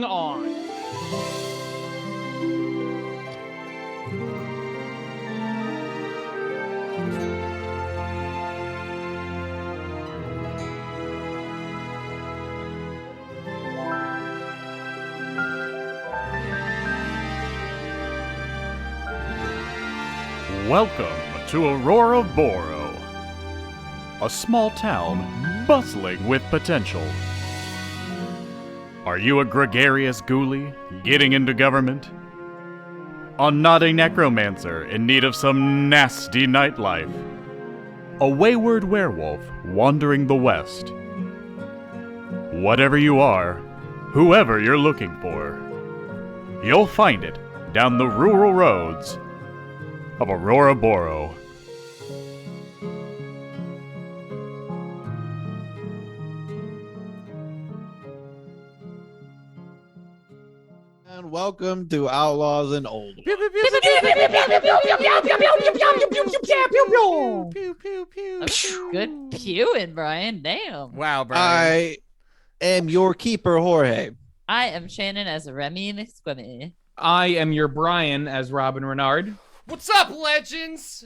on. Welcome to Auroraboro, a small town bustling with potential. Are you a gregarious ghoulie getting into government? A naughty necromancer in need of some nasty nightlife? A wayward werewolf wandering the west? Whatever you are, whoever you're looking for, you'll find it down the rural roads of Auroraboro. And welcome to Outlaws and Old. Good pewing, Brian. Damn. Wow, Brian. I am your keeper, Jorge. I am Shannon as Remy McSquemmy. I am your Brian as Robin Renard. What's up, legends?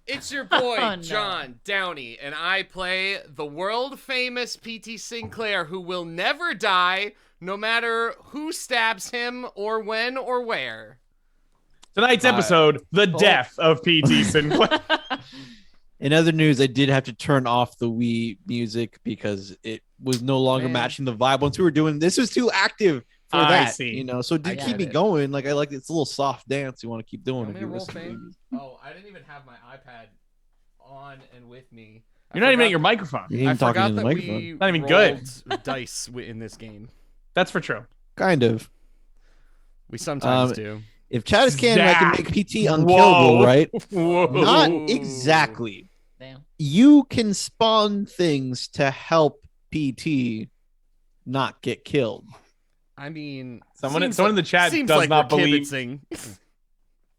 It's your boy, Oh, no. John Downey, and I play the world-famous P.T. Sinclair, who will never die, no matter who stabs him, or when, or where. Tonight's episode, the death of P.T. Sinclair. In other news, I did have to turn off the Wii music because it was no longer matching the vibe. Once we were doing this, was too active for I that. see. You know, so it did I keep me get it. going. Like I like it's a little soft dance. You want to keep doing Want if me you to roll listen to fame? it. Oh, I didn't even have my iPad on and with me. You're not even at your microphone. You ain't I even talking forgot in the that microphone. we Not even good. rolled dice in this game. That's for true. Kind of. We sometimes do. If Chad is canon, I can Zach. make PT unkillable, Whoa. right? Whoa. Not Ooh. exactly. Damn. You can spawn things to help PT not get killed. I mean, Someone seems in the chat seems does like not we're believe. kibitzing.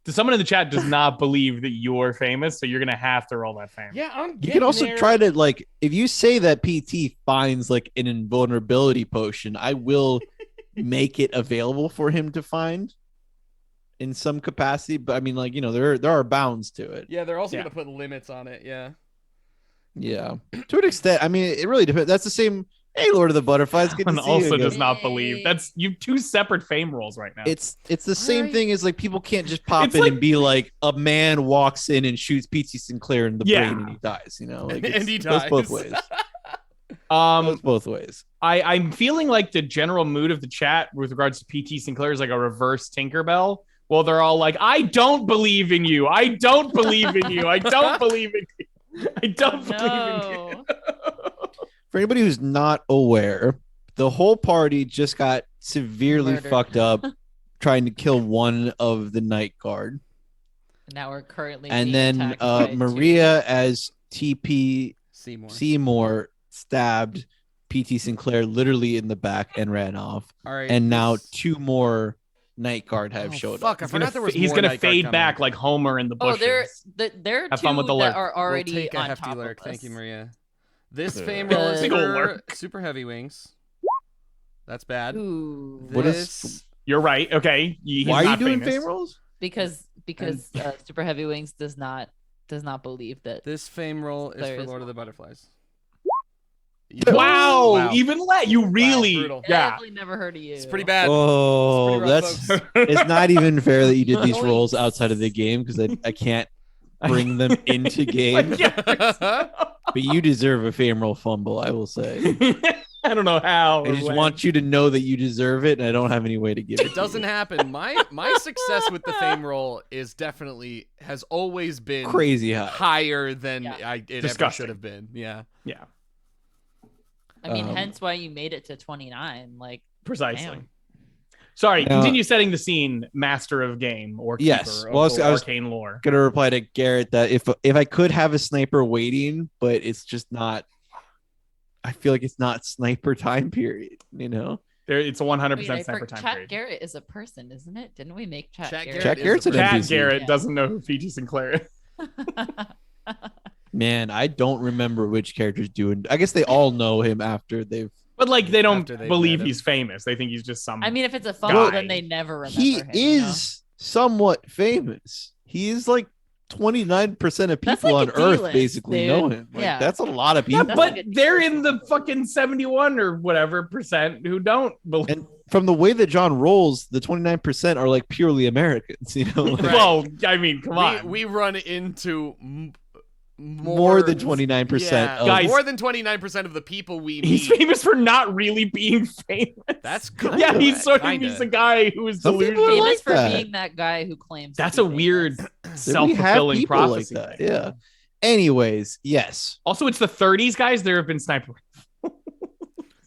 Someone in the chat does not believe that you're famous, so you're gonna have to roll that fame. Yeah, I'm You getting can also there. try to, like, if you say that PT finds like an invulnerability potion, I will make it available for him to find in some capacity. But I mean, like, you know, there are bounds to it. Yeah, they're also Yeah. gonna put limits on it. Yeah. Yeah, to an extent. I mean, it really depends. That's the same. Hey, Lord of the Butterflies, good to And see you also again. does not believe. That's you two separate fame rolls right now. It's the same Right. thing as like people can't just pop It's in like- and be like a man walks in and shoots P.T. Sinclair in the Yeah. brain and he dies. You know, like And he it goes both dies. ways. um Goes both ways. I'm feeling like the general mood of the chat with regards to PT Sinclair is like a reverse Tinkerbell. Well, they're all like, I don't believe in you. I don't believe in you. I don't believe in you. I don't believe in you. No. For anybody who's not aware, the whole party just got severely Murdered. fucked up trying to kill one of the night guard. Now we're currently And being then attacked by Maria as TP Seymour. Seymour stabbed PT Sinclair literally in the back and ran off. All right. And now this- two more night guard have Oh, showed fuck, up. I forgot there was He's more gonna Night Guard fade coming. back like Homer in the Oh, bushes. there are Have two fun with the that lurk. are already we'll take a on hefty top lurk. of Thank us. you, Maria. This Ugh. fame roll is Big ol' for lurk. super heavy wings. That's bad. Ooh. What is- This- You're right. Okay. He's Why are you not doing famous. fame rolls? because Super Heavy Wings does not believe that. This fame roll is There for is Lord of the Butterflies. Wow, even let you really. brutal. I Yeah. definitely never heard of you. It's pretty bad. Oh, It's pretty rough, that's folks. it's not even fair that you did these Yoinks. rolls outside of the game because I can't bring them into game. But you deserve a fame roll fumble, I will say. I don't know how. I or just when. want you to know that you deserve it, and I don't have any way to give it. It doesn't happen. My success with the fame roll is definitely has always been Crazy high. higher than Yeah. it ever Disgusting. should have been. Yeah. Yeah, I mean, Um, hence why you made it to 29. Like, precisely. damn. Sorry, Now- continue setting the scene, master of game or keeper Yes. of Well, the I was- arcane lore. Gonna reply to Garrett that if I could have a sniper waiting, but it's just not. I feel like it's not sniper time period. You know, It's a 100% Wait, I sniper for- time Chat period. Garrett is a person, isn't it? Didn't we make Chat Chat Garrett? Chat Garrett's an Chat NPC. Garrett Yeah. doesn't know who Fiji Sinclair is. man, I don't remember which characters do. I guess they all know him after they've But like they don't After they believe met him. he's famous. They think he's just some. I mean, if it's a fumble, Guy. then they never remember He him. is somewhat famous. He is like 29% of That's people like on a Earth D-list, basically dude. know him. Like, Yeah. that's a lot of Yeah, people. That's but like a they're in the fucking 71 or whatever percent who don't believe. And from the way that John rolls, the 29% are like purely Americans. You know, like, Right. Well, I mean, come on. We run into more than 29% Yeah, of Guys- more than 29% of the people we He's meet. famous for not really being famous. That's Yeah, he's correct, sort of kinda. he's a guy who is Some people delusional. are famous like for that. being that guy who claims. to That's be a weird famous. we have self-fulfilling people prophecy. like that. thing. Yeah. Anyways, yes, Also, it's the 30s, guys. There have been sniper.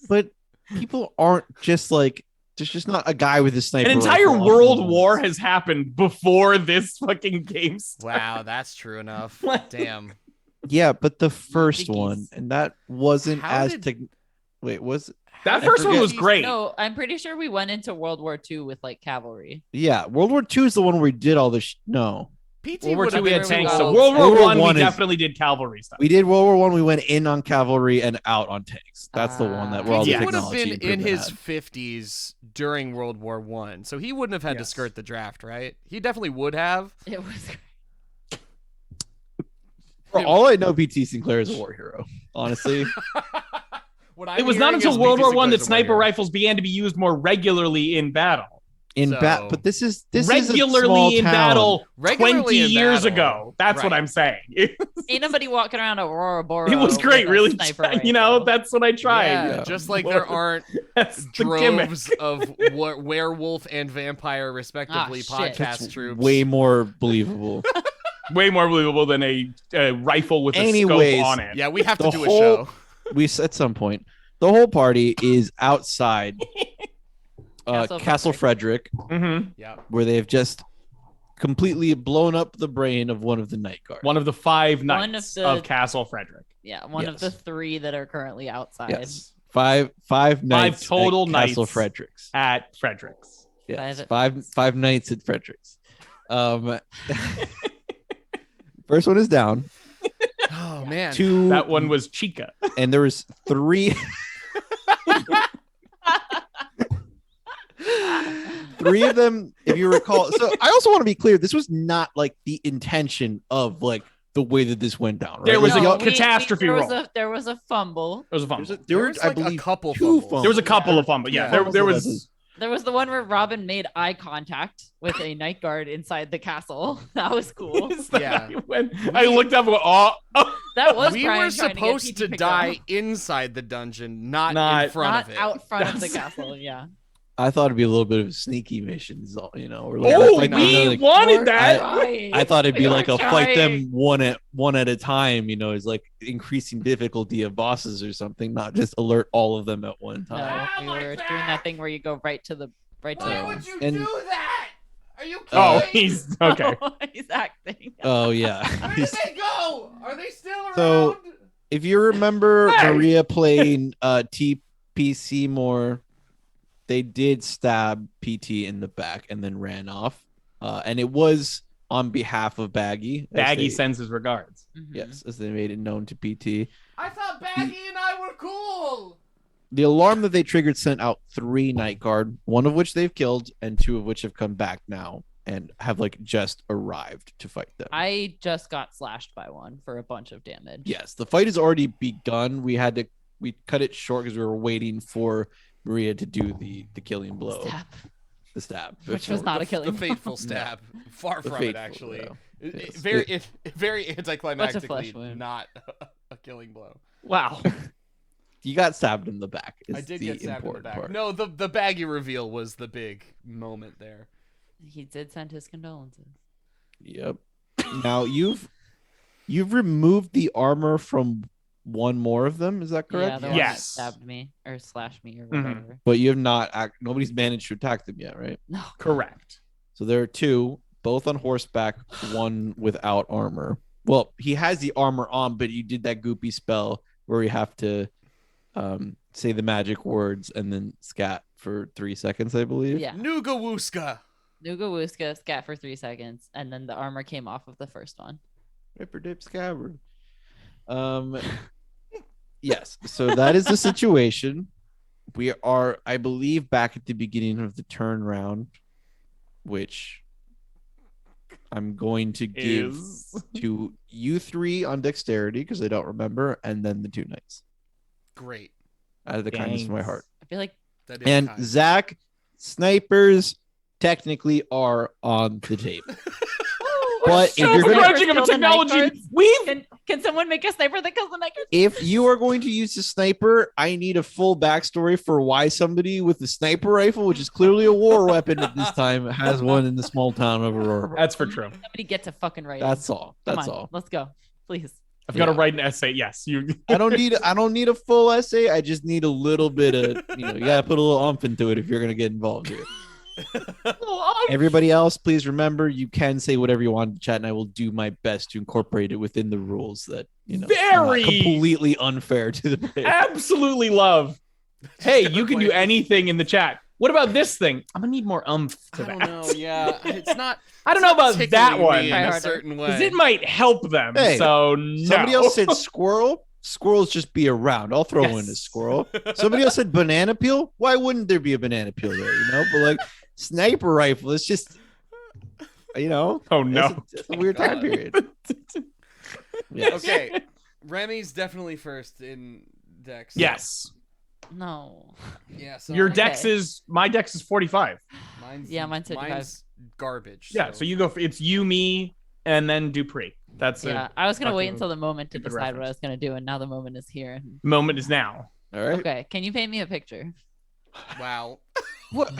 but people aren't just like there's just not a guy with a sniper. An entire rifle. world war has happened before this fucking game started. Wow, that's true enough. What? Damn. Yeah, but the first Biggies. one, and that wasn't How as did- wait, was That I first one forget- was great. No, I'm pretty sure we went into World War II with like cavalry. yeah, World War II is the one where we did all this. No, PT World War would II, have we been had been tanks. too So old. World War World War One, One we is- definitely did cavalry stuff. we did World War One. We went in on cavalry and out on tanks. That's the one that where all He the Yeah. would have technology been in improvement his had. 50s during World War One, so he wouldn't have had to Yes. skirt the draft, right? He definitely would have. It was For all I know, PT Sinclair is a war hero. Honestly, What It was not until World War One that sniper rifles began to be used more regularly in battle. in So- but this is a small Regularly in town. battle Regularly 20 in years battle. ago. That's what Right. I'm saying. ain't nobody walking around Auroraboro. It was great, with a really. sniper You know, rifle. that's what I tried. Yeah, Yeah. just like there aren't That's the gimmick. droves of werewolf and vampire, respectively, shit. podcast That's troops. way more believable. Way more believable than a rifle with a Anyways, scope on it. Yeah, we have to The do a whole- show. We at some point, the whole party is outside Castle Frederick, Mhm. Yeah. where they have just completely blown up the brain of one of the night guards. One of the 5 One knights of of, the- Castle Frederick. Yeah, one of the Yes. 3 that are currently outside. Yes, five nights total at Castle knights. Fredericks. At Frederick's. Yes, Five- five nights at Fredericks. First one is down. Oh man. Two, That one was Chica. and there was 3. 3 of them, if you recall. So I also want to be clear. This was not like the intention of like the way that this went down. Right? There was Like, a y'all- catastrophe there roll. there was a fumble. There was a fumble. there were, There's I like believe, a couple 2 fumbles. fumbles. There was a couple of fumbles. Yeah, Yeah. there was. There was the one where Robin made eye contact with a night guard inside the castle. That was cool. Yeah. When I looked up and went, oh, That was We Brian were trying to get supposed PT to picked die up. inside the dungeon, not in Not- front Not of it. out front of the That's- castle. Yeah. I thought it'd be a little bit of sneaky missions, you know. Or like, oh, like, no. we like, wanted that. I thought it'd be We like were a fight trying. them one at a time, you know, is like increasing difficulty of bosses or something, not just alert all of them at one time. No, we were doing that thing where you go right to the Why Yeah. would you And- do that? Are you kidding? Oh, he's okay. He's acting. Oh yeah. Where did they go? Are they still around? So- If you remember Hey! Maria playing TP Seymour, they did stab PT in the back and then ran off. And it was on behalf of Baggy. as Baggy they- sends his regards. Mhm. Yes, as they made it known to PT. I thought Baggy and I were cool. The alarm that they triggered sent out 3 night guard, one of which they've killed, and 2 of which have come back now and have like just arrived to fight them. I just got slashed by one for a bunch of damage. Yes, the fight has already begun. We cut it short because we were waiting for Maria to do the killing blow, Stab. the stab, Which was not a killing The blow. fateful stab. Far The from it, fateful, actually. yeah. Yes. Very flesh anticlimactically wound. not a killing blow. Wow. You got stabbed in the back. Is I did the get stabbed in the important back. part. No, the Baggy reveal was the big moment there. He did send his condolences. Yep. Now you've removed the armor from one more of them. Is that Yeah, correct? the one that Yes. stabbed me or slashed me or Mhm. whatever. But you have not. Nobody's managed to attack them yet, right? No. Correct. So there are 2, both on horseback, one without armor. Well, he has the armor on, but you did that goopy spell where you have to say the magic words and then scat for 3 seconds, I believe. Yeah. Nuga Wooska. Nuga Wooska scat for 3 seconds, and then the armor came off of the first one. Ripper dip scabbard. Yes. So that is the situation. We are, I believe, back at the beginning of the turn round, which I'm going to give to you three on dexterity because I don't remember, and then the two knights. Great. Out of the kindness of my heart. I feel like That is And kind. Zach, snipers technically are on the table. But if So you're gonna, begrudging of a Kill the night technology, guards? we've Can someone make a sniper that kills the night guards? if you are going to use the sniper, I need a full backstory for why somebody with a sniper rifle, which is clearly a war weapon at this time, has one in the small town of Auroraboro. that's for true. Somebody get to fucking write. That's all. Come That's on, all. let's go, please. I've got to write an essay. Yes, you. I don't need a full essay. I just need a little bit of, you gotta put a little oomph into it if you're gonna get involved here. Everybody else, please remember you can say whatever you want in the chat, and I will do my best to incorporate it within the rules that are not Very completely unfair to the player. Absolutely love. Hey, you can do anything in the chat. What about this thing? I'm gonna need more umph to I that. don't know. Yeah, it's not. I don't know about tickling that me one in Try a harder. certain because way. it might help them. Hey, so no. Somebody else said squirrel. Squirrels just be around. I'll throw in a Yes. squirrel. Somebody else said banana peel. Why wouldn't there be a banana peel there? But like sniper rifle, it's just Oh it's no. it's a weird time God. period. Yes. Okay, Remy's definitely first in Dex. Yes. No. Yeah. So Your Okay. dex is my dex is 45. Mine's, Yeah, mine's 55. Mine's garbage. Yeah. So you go. It's you, me, and then Dupree. That's Yeah, it. I was gonna wait fucking until the moment to stupid decide what I reference. was gonna do, and now the moment is here. Moment is now. All right. Okay, can you paint me a picture? Wow.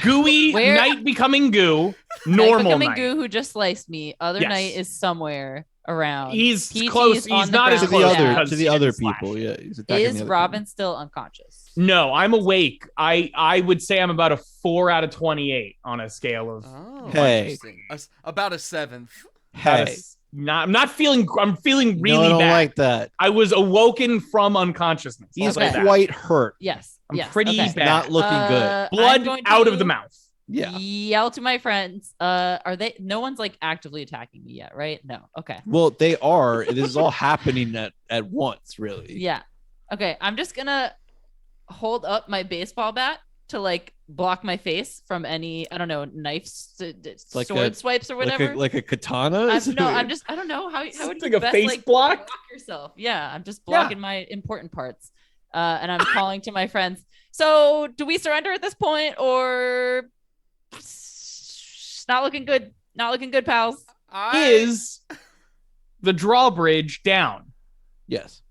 Gooey Where- night becoming goo. Knight Normal becoming night. goo who just sliced me. Other Yes. knight is somewhere around. He's PT's close. on He's the not as To ground. the close other because to he the other didn't slash. people. Yeah. He's attacking the Is other Robin still unconscious? No, I'm awake. I would say I'm about a 4 out of 28 on a scale of. Oh, Hey. interesting. About a seventh. people. out of Hey, I'm not feeling. I'm feeling really no, I don't bad. like that. I was awoken from unconsciousness. I'll He's say that. quite hurt. Yes. I'm yes. pretty okay. bad. Not looking good. I'm Blood going out of to the mouth. Yeah. Yell to my friends. Are they? No one's like actively attacking me yet, right? No. Okay. Well, they are. This is all happening at once, really. Yeah. Okay. I'm just gonna hold up my baseball bat to like block my face from any knives, like sword a- swipes or whatever. Like a katana. I don't know how would It's you like a best face like block? yourself. Yeah, I'm just blocking my important parts. And I'm calling to my friends. So, do we surrender at this point, or not looking good? Not looking good, pals. Is the drawbridge down? Yes.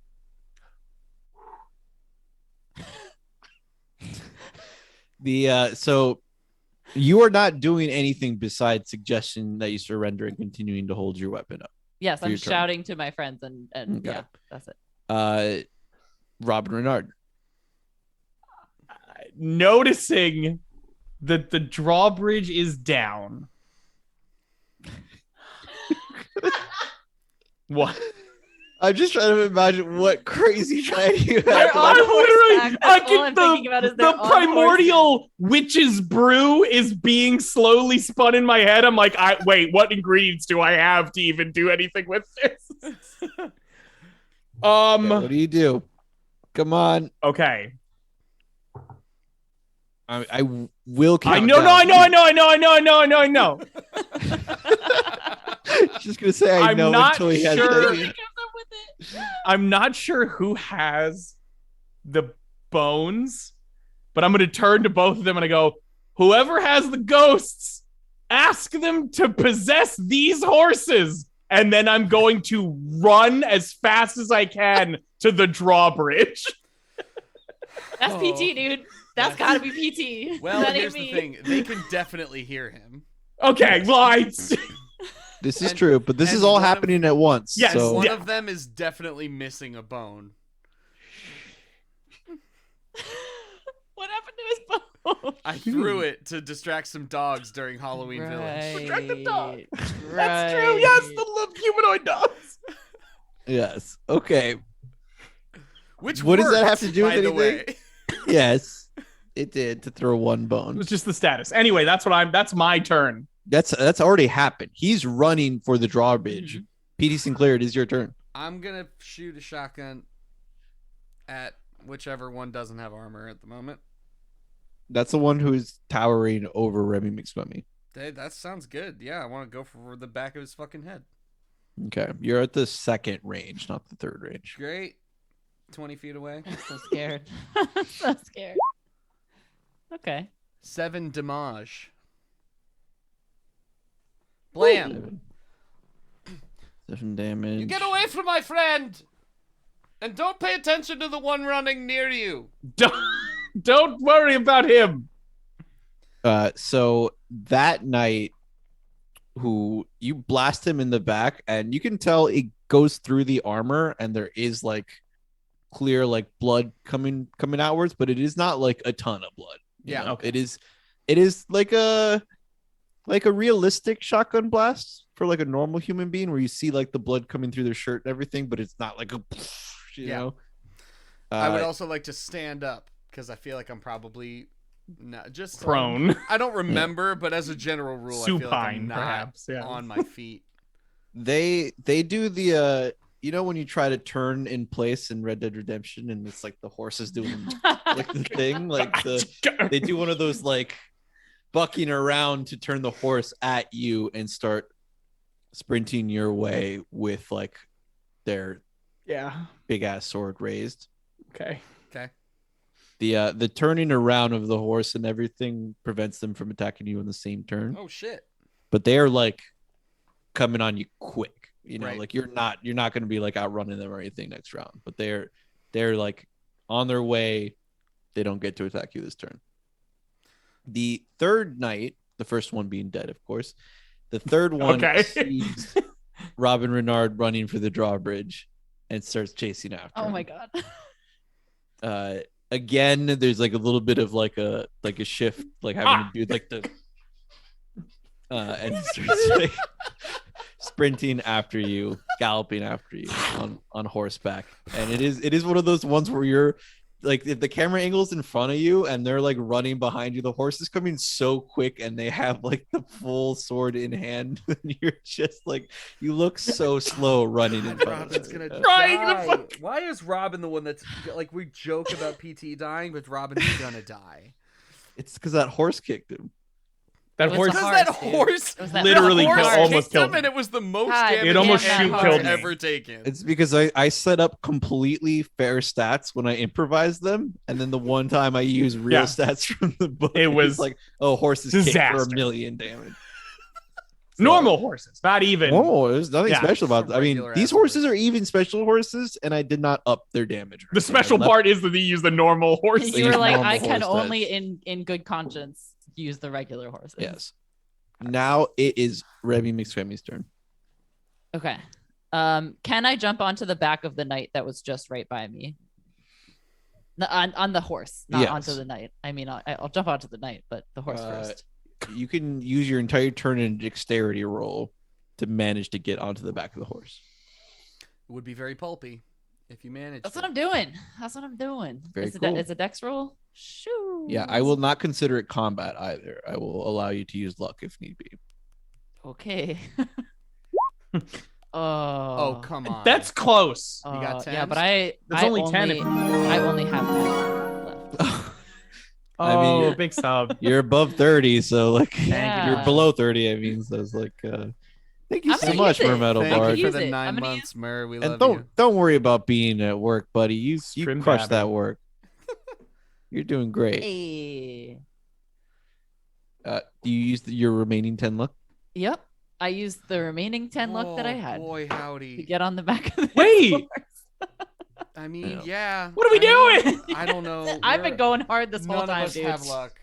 So you are not doing anything besides suggestion that you surrender and continuing to hold your weapon up. Yes, For I'm your turn. shouting to my friends, and Okay. yeah, that's it. Robin Renard. Noticing that the drawbridge is down. What? I'm just trying to imagine what crazy plan you They're have. on horseback. I That's all I'm thinking about is they're the on primordial witch's brew is being slowly spun in my head. I'm like, wait, what ingredients do I have to even do anything with this? What do you do? Come on. Okay. I will count I know. Just gonna say I I'm know not until he has sure. an idea. I'm not sure who has the bones, but I'm going to turn to both of them and I go, whoever has the ghosts, ask them to possess these horses. And then I'm going to run as fast as I can to the drawbridge. That's PT, dude. That's gotta be PT. Well, That ain't here's the me. thing. They can definitely hear him. Okay, well, This is And- true, but this and is all one of- happening at once. Yes, so One Yeah. of them is definitely missing a bone. What happened to his bone? I threw it to distract some dogs during Halloween Village. Distract the dog. Right. That's true. Yes, the little humanoid dogs. yes. Okay. Which What does that have worked, to do with by the anything? way. Yes, it did to throw one It bone. was just the status. Anyway, that's my turn. That's already happened. He's running for the drawbridge. PD Sinclair, it is your turn. I'm gonna shoot a shotgun at whichever one doesn't have armor at the moment. That's the one who's towering over Remy McSquemmy. Hey, that sounds good. Yeah, I want to go for the back of his fucking head. Okay, you're at the second range, not the third range. Great. 20 feet away. I'm so scared. I'm so scared. Okay. 7 damage. Blam. 7 damage. You get away from my friend! And don't pay attention to the one running near you. Don't worry about him. So that night, who you blast him in the back, and you can tell it goes through the armor, and there is like clear like blood coming outwards, but it is not like a ton of blood. Yeah, okay. It is like a realistic shotgun blast for like a normal human being, where you see like the blood coming through their shirt and everything, but it's not like a you know. I would also like to stand up because I feel like I'm probably not just prone. I don't remember, but as a general rule, I feel like I'm Supine, not perhaps, yeah. on my feet. They do the you know when you try to turn in place in Red Dead Redemption and it's like the horse is doing like the thing, like they do one of those like bucking around to turn the horse at you and start sprinting your way with like their big ass sword raised. Okay. The turning around of the horse and everything prevents them from attacking you in the same turn. Oh shit. But they're like coming on you quick. You know, Right. like you're not going to be like outrunning them or anything next round, but they're like on their way. They don't get to attack you this turn. The third night, the first one being dead, of course, the third one sees Robin Renard running for the drawbridge and starts chasing after Oh him. my god. Again, there's like a little bit of like a shift, like having to do like the and he starts like sprinting after you, galloping after you on horseback. And it is one of those ones where you're like, if the camera angle's in front of you and they're like running behind you, the horse is coming so quick and they have like the full sword in hand, and you're just like, you look so slow running in front Robin's of gonna them. die. Why is Robin the one that's like, we joke about PT dying, but Robin's gonna die? It's because that horse kicked him. That It was horse. a Because horse, that dude. horse It was that literally the horse almost kicked killed him, me. and it was the most God, damage it almost any shoot horse killed me. ever taken. It's because I set up completely fair stats when I improvised them, and then the one time I use real Yeah. stats from the book, It was it's like, oh, horses kicked for disaster. 1 million damage. Normal horses, not even. Oh, there's nothing Yeah. special about it. I mean, Regular these ass horses horse. are even special horses, and I did not up their damage. The special part is that they use the normal horse. You were use like, normal I can horse only stats. in good conscience use the regular horses. Yes. Now it is Remy McSquemmy's turn. Okay. Can I jump onto the back of the knight that was just right by me? On the horse, not Yes. onto the knight. I mean, I'll jump onto the knight, but the horse first. You can use your entire turn in a dexterity roll to manage to get onto the back of the horse. It would be very pulpy if you managed. That's what I'm doing. Very it's cool. It's a dex roll. Shoo. Yeah, I will not consider it combat either. I will allow you to use luck if need be. Okay. Oh, come on. That's close. You got Yeah, 10s? but I only 10 if- I only have 10 left. I mean, Oh, you're- big sub. You're above 30, so like Yeah. you're below 30. I mean, so it's like thank you I'm so gonna much, use it. Mermetal Thank Bard. you for Use the it. 9 I'm gonna months, Mer. We love And don't you. don't worry about being at work, buddy. You Trim crushed dabbing. that work. You're doing great. Hey. Do you use your remaining 10 luck? Yep. I used the remaining 10 luck that I had Boy, to howdy. get on the back of the Wait! horse. I mean, yeah. What are we I mean, doing? I don't know. I've been going hard this whole None time, of us dude. have luck.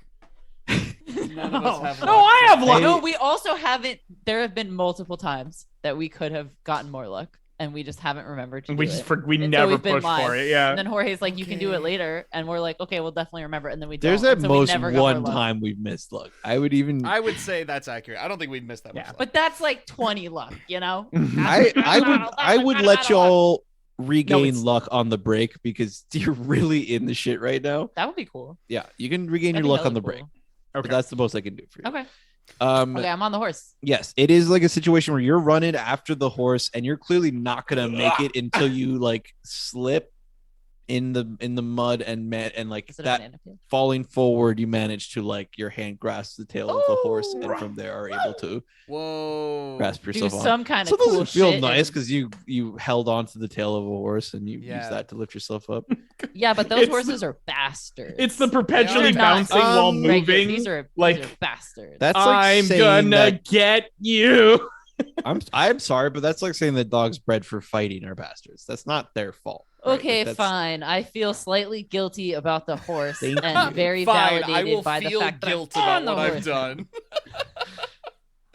None of us have luck. No, I have luck. No, we also haven't. There have been multiple times that we could have gotten more luck, and we just haven't remembered to We do just it. we And so never we've been pushed live. for it. Yeah. And then Jorge's like, "You can do it Okay. later," and we're like, "Okay, we'll definitely remember." And then we There's don't. at and so we most never got more one luck. time we've missed luck. I would even I would say that's accurate. I don't think we'd miss that much Yeah. luck. But that's like 20 luck, you know. I would let y'all regain it's- luck on the break because you're really in the shit right now. That would be cool. Yeah, you can regain That'd your be luck on hella the break. cool. But Okay. that's the most I can do for you. Okay. Um Okay, I'm on the horse. yes, it is like a situation where you're running after the horse and you're clearly not gonna make it until you like slip in the mud and like Is it a that banana peel? falling forward, you manage to like your hand grasp the tail of the horse, and Ooh. from there are able to Whoa. grasp Do yourself on. some kind So of it doesn't cool feel shit. nice and- because you held onto the tail of a horse and you Yeah. use that to lift yourself up. Yeah, but those It's horses are bastards. It's the perpetually They're not bouncing while regular- moving. These are like, bastards. That's like I'm saying gonna that get you. I'm sorry, but that's like saying that dogs bred for fighting are bastards. That's not their fault. right? Okay, Like, that's- fine. I feel slightly guilty about the horse Thank and you. very Fine, validated I will by the feel fact that guilt I'm about on the what I've horse. done.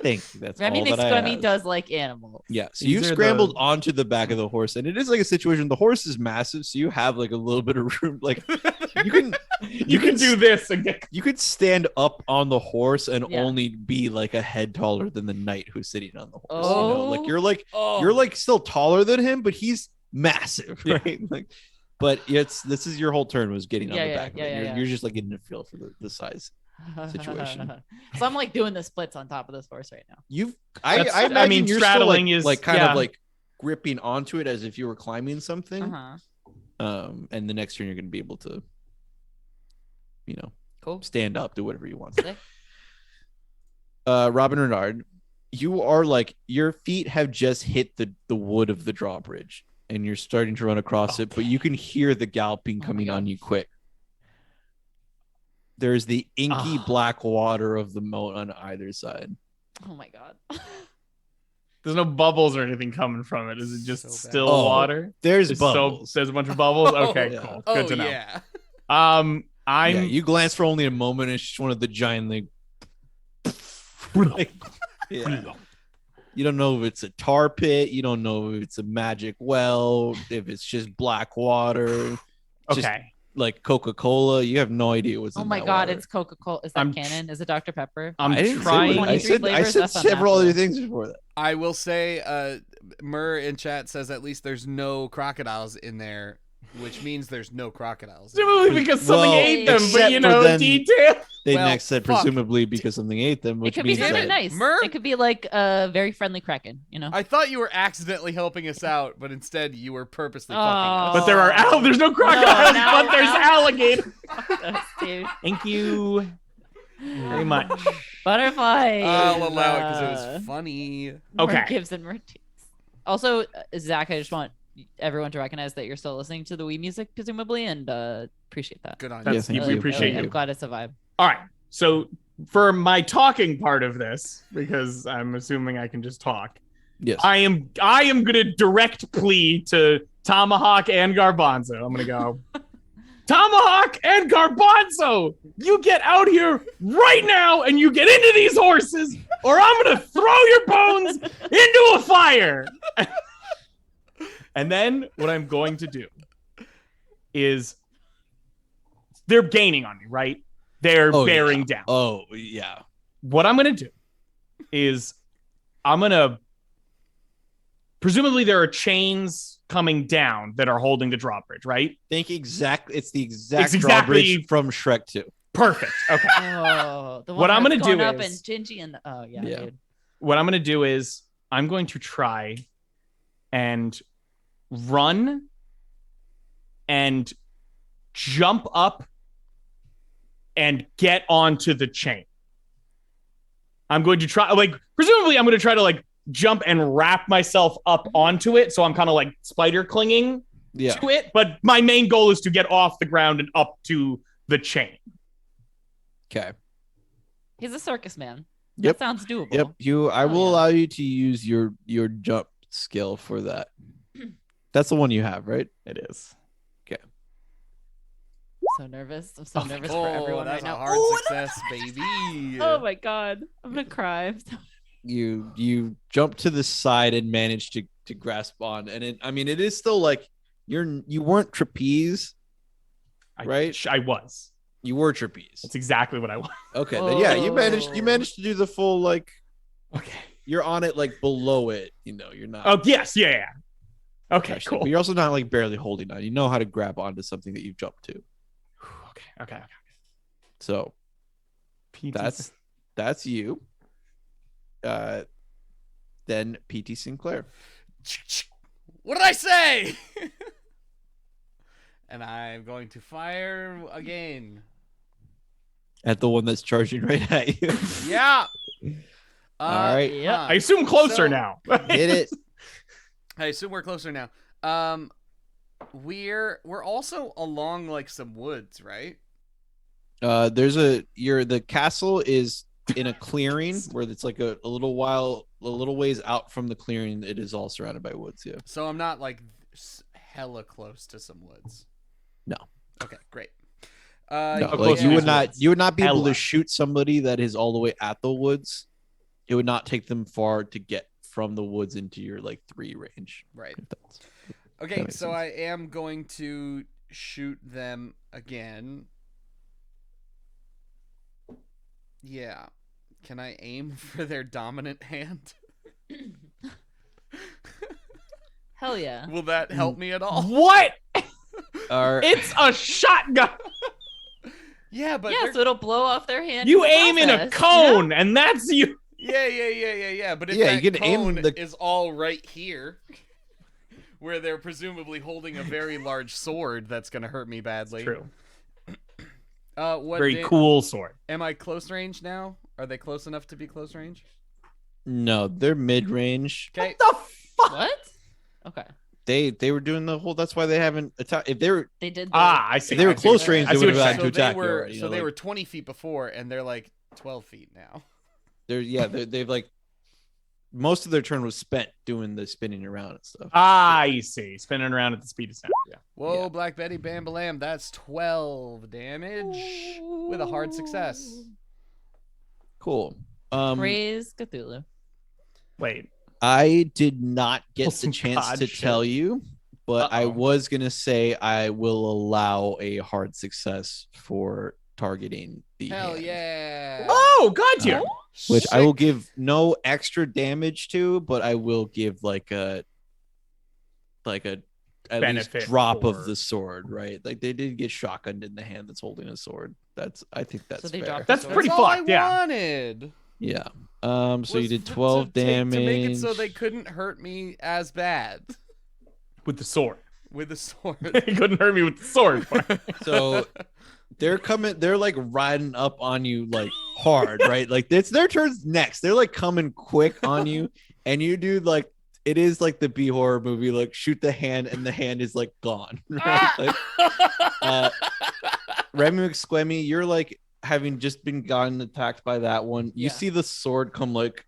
Thank you. That's Remy all that I McSquemmy ask. does like animals. Yeah, so These you are scrambled the- onto the back of the horse, and it is like a situation. The horse is massive, so you have like a little bit of room. Like you can You can do this again. you could stand up on the horse and Yeah. only be like a head taller than the knight who's sitting on the horse. Oh. You know, like Oh. you're like still taller than him, but he's massive, Yeah. right? Like, but this is your whole turn was getting on Yeah, the yeah, back of yeah, it. yeah, You're, yeah. you're just like getting a feel for the size. Situation. So I'm like doing the splits on top of this horse right now. I That's- imagine I mean, you're still straddling like, is- like kind yeah. of like gripping onto it as if you were climbing something. Uh-huh. And the next turn you're going to be able to, Cool. stand up, do whatever you want. Sick. Robin Renard, you are like your feet have just hit the wood of the drawbridge, and you're starting to run across it, but you can hear the galloping Oh my coming God. on you quick. There's the inky black water of the moat on either side. Oh my god. There's no bubbles or anything coming from it. Is it just So bad. still Oh, water? There's It's bubbles. there's a bunch of bubbles. Oh, Okay, yeah. cool. Oh, Good to know. yeah. I'm Yeah, you glance for only a moment. It's just one of the giant like, yeah. You don't know if it's a tar pit. You don't know if it's a magic well. If it's just black water. Just okay. like Coca-Cola. You have no idea what's Oh in my that god, water. it's Coca-Cola. Is that I'm canon? Is it Dr. Pepper? I'm I didn't trying. say what I 23 said. I flavors? said That's several other unnatural. things before that. I will say, Murr in chat says at least there's no crocodiles in there, which means there's no crocodiles. in there. Presumably because something Well, ate them, but except you for know, then- detail. They Well, next said fuck. presumably because something ate them, It which could be means Damn something that it. nice. Murr? It could be like a very friendly kraken, you know? I thought you were accidentally helping us out, but instead you were purposely Oh. fucking us. But there are there's no crocodiles, now- but there's now- alligators. Dude. Thank you very much. Butterfly. I'll allow it because it uh, was funny. Okay. Gibbs and Martinez. Also, Zach, I just want everyone to recognize that you're still listening to the Wii music, presumably, and appreciate that. Good on That's- you. Yes, thank we you. appreciate I'm you. glad it's a vibe. All right. So for my talking part of this, because I'm assuming I can just talk, yes. I am gonna direct plea to Tomahawk and Garbanzo. I'm gonna go. Tomahawk and Garbanzo, you get out here right now and you get into these horses, or I'm gonna throw your bones into a fire. And then what I'm going to do is they're gaining on me, right? They're Oh, bearing yeah. down. Oh yeah. What I'm going to do is I'm going to presumably there are chains coming down that are holding the drawbridge, right? Think exactly. It's the exact It's exactly- drawbridge from Shrek 2. Perfect. Okay. Oh, the one What I'm that's gonna do going up is- and Gingy and yeah, Yeah. dude. What I'm going to do is I'm going to try and run and jump up and get onto the chain. I'm going to try, like, presumably I'm going to try to like jump and wrap myself up onto it. So I'm kind of like spider clinging Yeah. to it. But my main goal is to get off the ground and up to the chain. Okay. He's a circus man. Yep. That sounds doable. Yep. I Oh, will yeah. allow you to use your jump skill for that. That's the one you have, right? It is. So nervous. I'm so Oh my nervous for Oh, everyone that's right a now. hard Oh, success, baby. oh my god. I'm gonna cry. You jump to the side and manage to grasp on, and it is still like you weren't trapeze, right? I was. You were trapeze. That's exactly what I want. Okay, then yeah, you Oh. managed to do the full like Okay. you're on it like below it. You're not. Oh, yes. Yeah. Yeah. Okay, touched it, cool. But you're also not like barely holding on. You know how to grab onto something that you've jumped to. Okay. So PT. that's you. Then PT Sinclair. What did I say? And I'm going to fire again. At the one that's charging right at you. Yeah. All right. Yep. I assume closer So- now. Hit it. I assume we're closer now. We're also along like some woods, right? The castle is in a clearing where it's like a little ways out from the clearing. It is all surrounded by woods. Yeah. So I'm not like hella close to some woods. No. Okay, great. No, How like close you is would not woods? you would not be able Hella. to shoot somebody that is all the way at the woods. It would not take them far to get from the woods into your like 3 range. Right. If that's- Okay, That makes so sense. I am going to shoot them again. Yeah. Can I aim for their dominant hand? Hell yeah. Will that help me at all? What? Are- It's a shotgun. Yeah, but Yeah, they're- so it'll blow off their hand. You in the aim in a process, you know? cone, and that's you. yeah. But if Yeah, that you can aim cone the- is all right here, where they're presumably holding a very large sword that's going to hurt me badly. True. What Very cool sword. Am I close range now? Are they close enough to be close range? no, they're mid range. Okay. The fuck? What? Okay. They were doing the whole. That's why they haven't attacked. If they were They did. I see. if they were I see. close range, I they see would what have you're had to So they attack. you were already, you so know, they like, were 20 feet before, and they're like 12 feet now. they've like most of their turn was spent doing the spinning around and stuff. I see. Spinning around at the speed of sound. Yeah. Whoa, Yeah. Black Betty Bambalam, that's 12 damage with a hard success. Cool. Praise Cthulhu. Wait. I did not get Some the chance god to shit. tell you, but I Uh-oh. was gonna say I will allow a hard success for targeting the Hell hand, yeah. Oh, God tier. which I will Sick. give no extra damage to, but I will give like a at least Benefit drop for- of the sword, right? Like they did get shotgunned in the hand that's holding a sword. I think that's So they fair. dropped That's That's pretty all fucked. I Yeah. wanted. Yeah. So you Was did to 12 damage. To make it so they couldn't hurt me as bad With the sword. with the sword. He couldn't hurt me with the sword. So they're like riding up on you like hard, right? Like it's their turns next. They're like coming quick on you, and you do like it is like the B horror movie, like shoot the hand and the hand is like gone. Right? Like, Remy McSquemmy, you're like having just been gotten attacked by that one. You Yeah. see the sword come like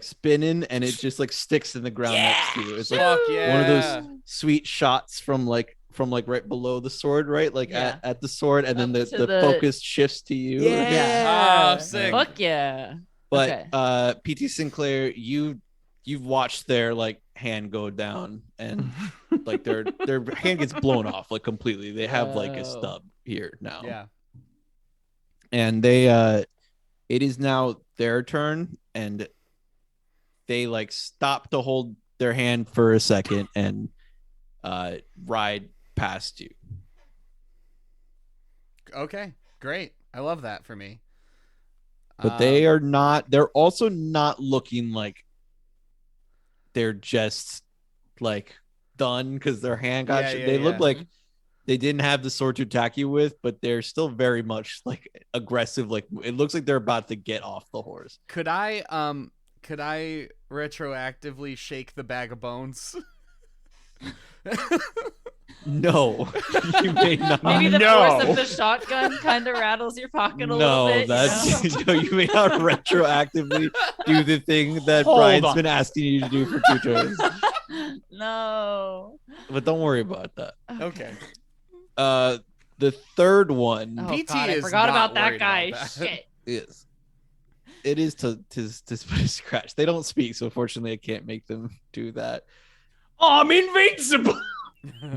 spinning, and it just like sticks in the ground next to you. It's like Fuck yeah. one of those sweet shots from right below the sword, right? Like Yeah. at the sword, and then Up the to the- focus shifts to you. Ah, sick. Fuck yeah. But Okay. PT Sinclair, you've watched their like hand go down, and like their hand gets blown off like completely. They have like a Oh. stub here now. Yeah. And they it is now their turn, and they like stop to hold their hand for a second and ride past you. Okay. Great. I love that for me. But they're also not looking like they're just like done because their hand got Yeah, they look yeah. like they didn't have the sword to attack you with, but they're still very much like aggressive. Like it looks like they're about to get off the horse. Could I retroactively shake the bag of bones? No, you may not. Maybe the No. force of the shotgun kind of rattles your pocket a little No, bit. that's you know? no, you may not retroactively do the thing that Hold Brian's on. been asking you to do for 2 turns. No. But don't worry about that. Okay. The third one Oh, PT God, I is forgot not about that worried guy. about that. Shit. is it is to put a scratch. They don't speak, so unfortunately I can't make them do that. Oh, I'm invincible.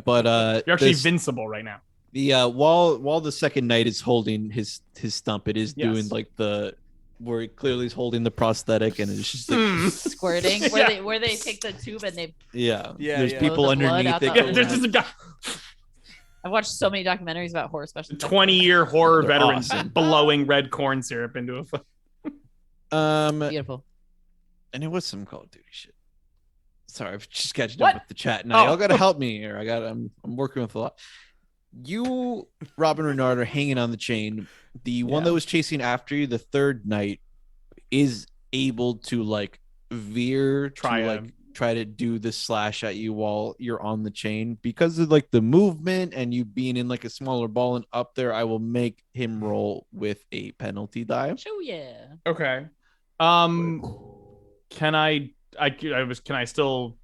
But You're actually this- invincible right now. the while the second knight is holding his stump, it is doing Yes. like the where he clearly is holding the prosthetic, and it's just like Hmm. Squirting. Yeah. Where they take the tube and they. yeah, Yeah, there's yeah. people Blow the blood underneath out it. the- Yeah, there's just a guy, I've watched so many documentaries about horror special. 20-year horror They're veterans awesome. blowing red corn syrup into a. Beautiful. And it was some Call of Duty shit. Sorry, I've just catching What? up with the chat now. Oh. Y'all gotta help me here. I'm working with a lot. You, Robin Renard, are hanging on the chain. The one that was chasing after you, the third knight, is able to like veer try to do the slash at you while you're on the chain. Because of like the movement and you being in like a smaller ball and up there, I will make him roll with a penalty die. Oh yeah. Okay. Can I still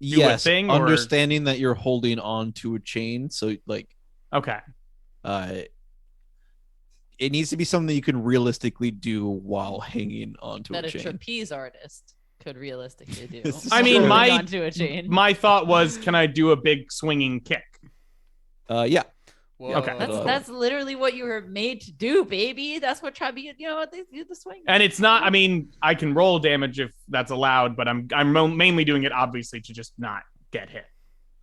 do a thing, or- understanding that you're holding on to a chain, so like Okay. it needs to be something that you can realistically do while hanging onto That a a chain. trapeze artist could realistically do. This is I mean, true. my onto a chain. my thought was, can I do a big swinging kick? Yeah. Whoa. Okay. That's literally what you were made to do, baby. That's what trapeze. You know what they do the swing. And it's not. I mean, I can roll damage if that's allowed, but I'm mainly doing it obviously to just not get hit.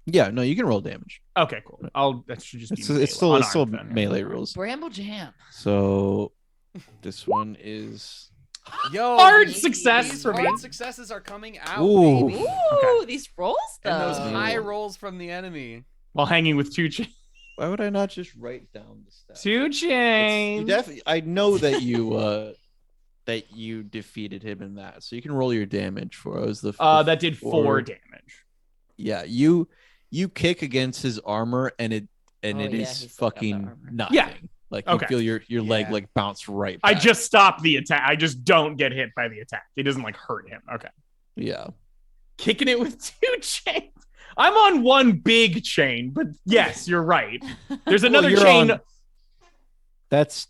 Yeah, no, you can roll damage. Okay, cool. That should just be. It's still unarmed then. melee rules. Bramble jam. So this one is Yo, Hard these- success these for me. hard successes are coming out, Ooh. baby. Ooh, these rolls though. And those Oh. high rolls from the enemy. While hanging with two chains. why would I not just write down the stats? Two You chains. definitely, I know that you defeated him in that, so you can roll your damage for us. That did 4 four. damage. Yeah, you kick against his armor, and it Oh, yeah, is he's still got the fucking armor. nothing. Yeah. Like you Okay. feel your leg Yeah. like bounce right. I back. just stopped the attack. I just don't get hit by the attack. It doesn't like hurt him. Okay. yeah. Kicking it with 2 chains. I'm on one big chain, but yes, you're right. There's another you're chain. on- That's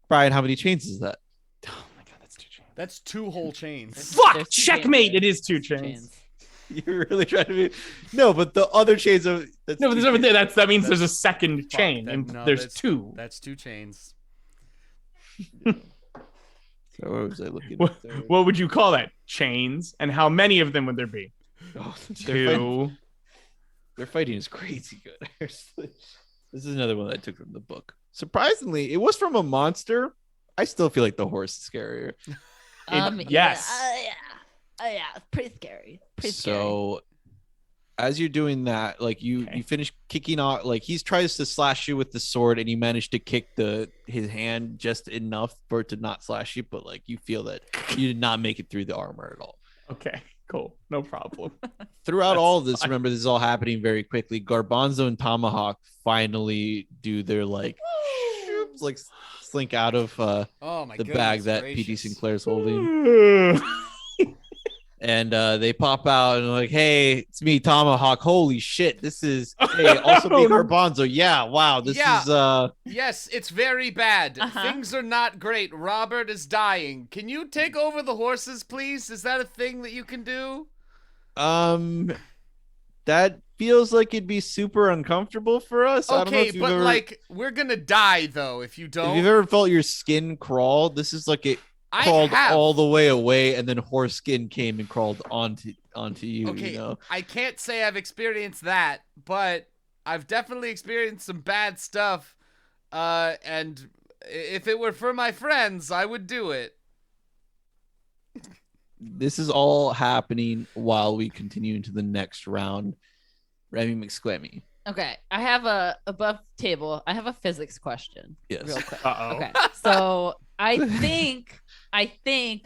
Brian. How many chains is that? Oh my god, that's 2 chains. That's 2 whole chains. Fuck! There's 2 Checkmate! chains. It is 2 chains. You're really trying to be no, but the other chains are that's No, but there's over there. That means That's- there's a second Fuck, chain. that- and no, there's that's- 2. That's 2 chains. So what was I looking What, at there? what would you call that? Chains? And how many of them would there be? Oh, 2. their fighting is crazy good. This is another one that I took from the book. Surprisingly, it was from a monster. I still feel like the horse is scarier. Yes. Yeah, pretty scary. Pretty scary. So as you're doing that, like you finish kicking off, like he tries to slash you with the sword, and you manage to kick his hand just enough for it to not slash you, but like you feel that you did not make it through the armor at all. Okay, cool. No problem. Throughout That's all of this, fine. remember this is all happening very quickly. Garbanzo and Tomahawk finally do their like slink out of Oh my the goodness bag that gracious. PT Sinclair's holding. And they pop out and like, hey, it's me, Tomahawk. Holy shit. This is hey, also me, Garbanzo. Yeah, wow. This is Yes, it's very bad. Uh-huh. Things are not great. Robert is dying. Can you take over the horses, please? Is that a thing that you can do? that feels like it'd be super uncomfortable for us. I don't know Okay, if you've but ever, like we're gonna die though if you if don't. you've ever felt your skin crawl, this is like it I crawled have. all the way away, and then horse skin came and crawled onto you. Okay, You know? I can't say I've experienced that, but I've definitely experienced some bad stuff. And if it were for my friends, I would do it. This is all happening while we continue into the next round. Remy McSquemmy. Okay, I have a above table. I have a physics question. Yes. Real quick. Uh-oh. Okay, so I think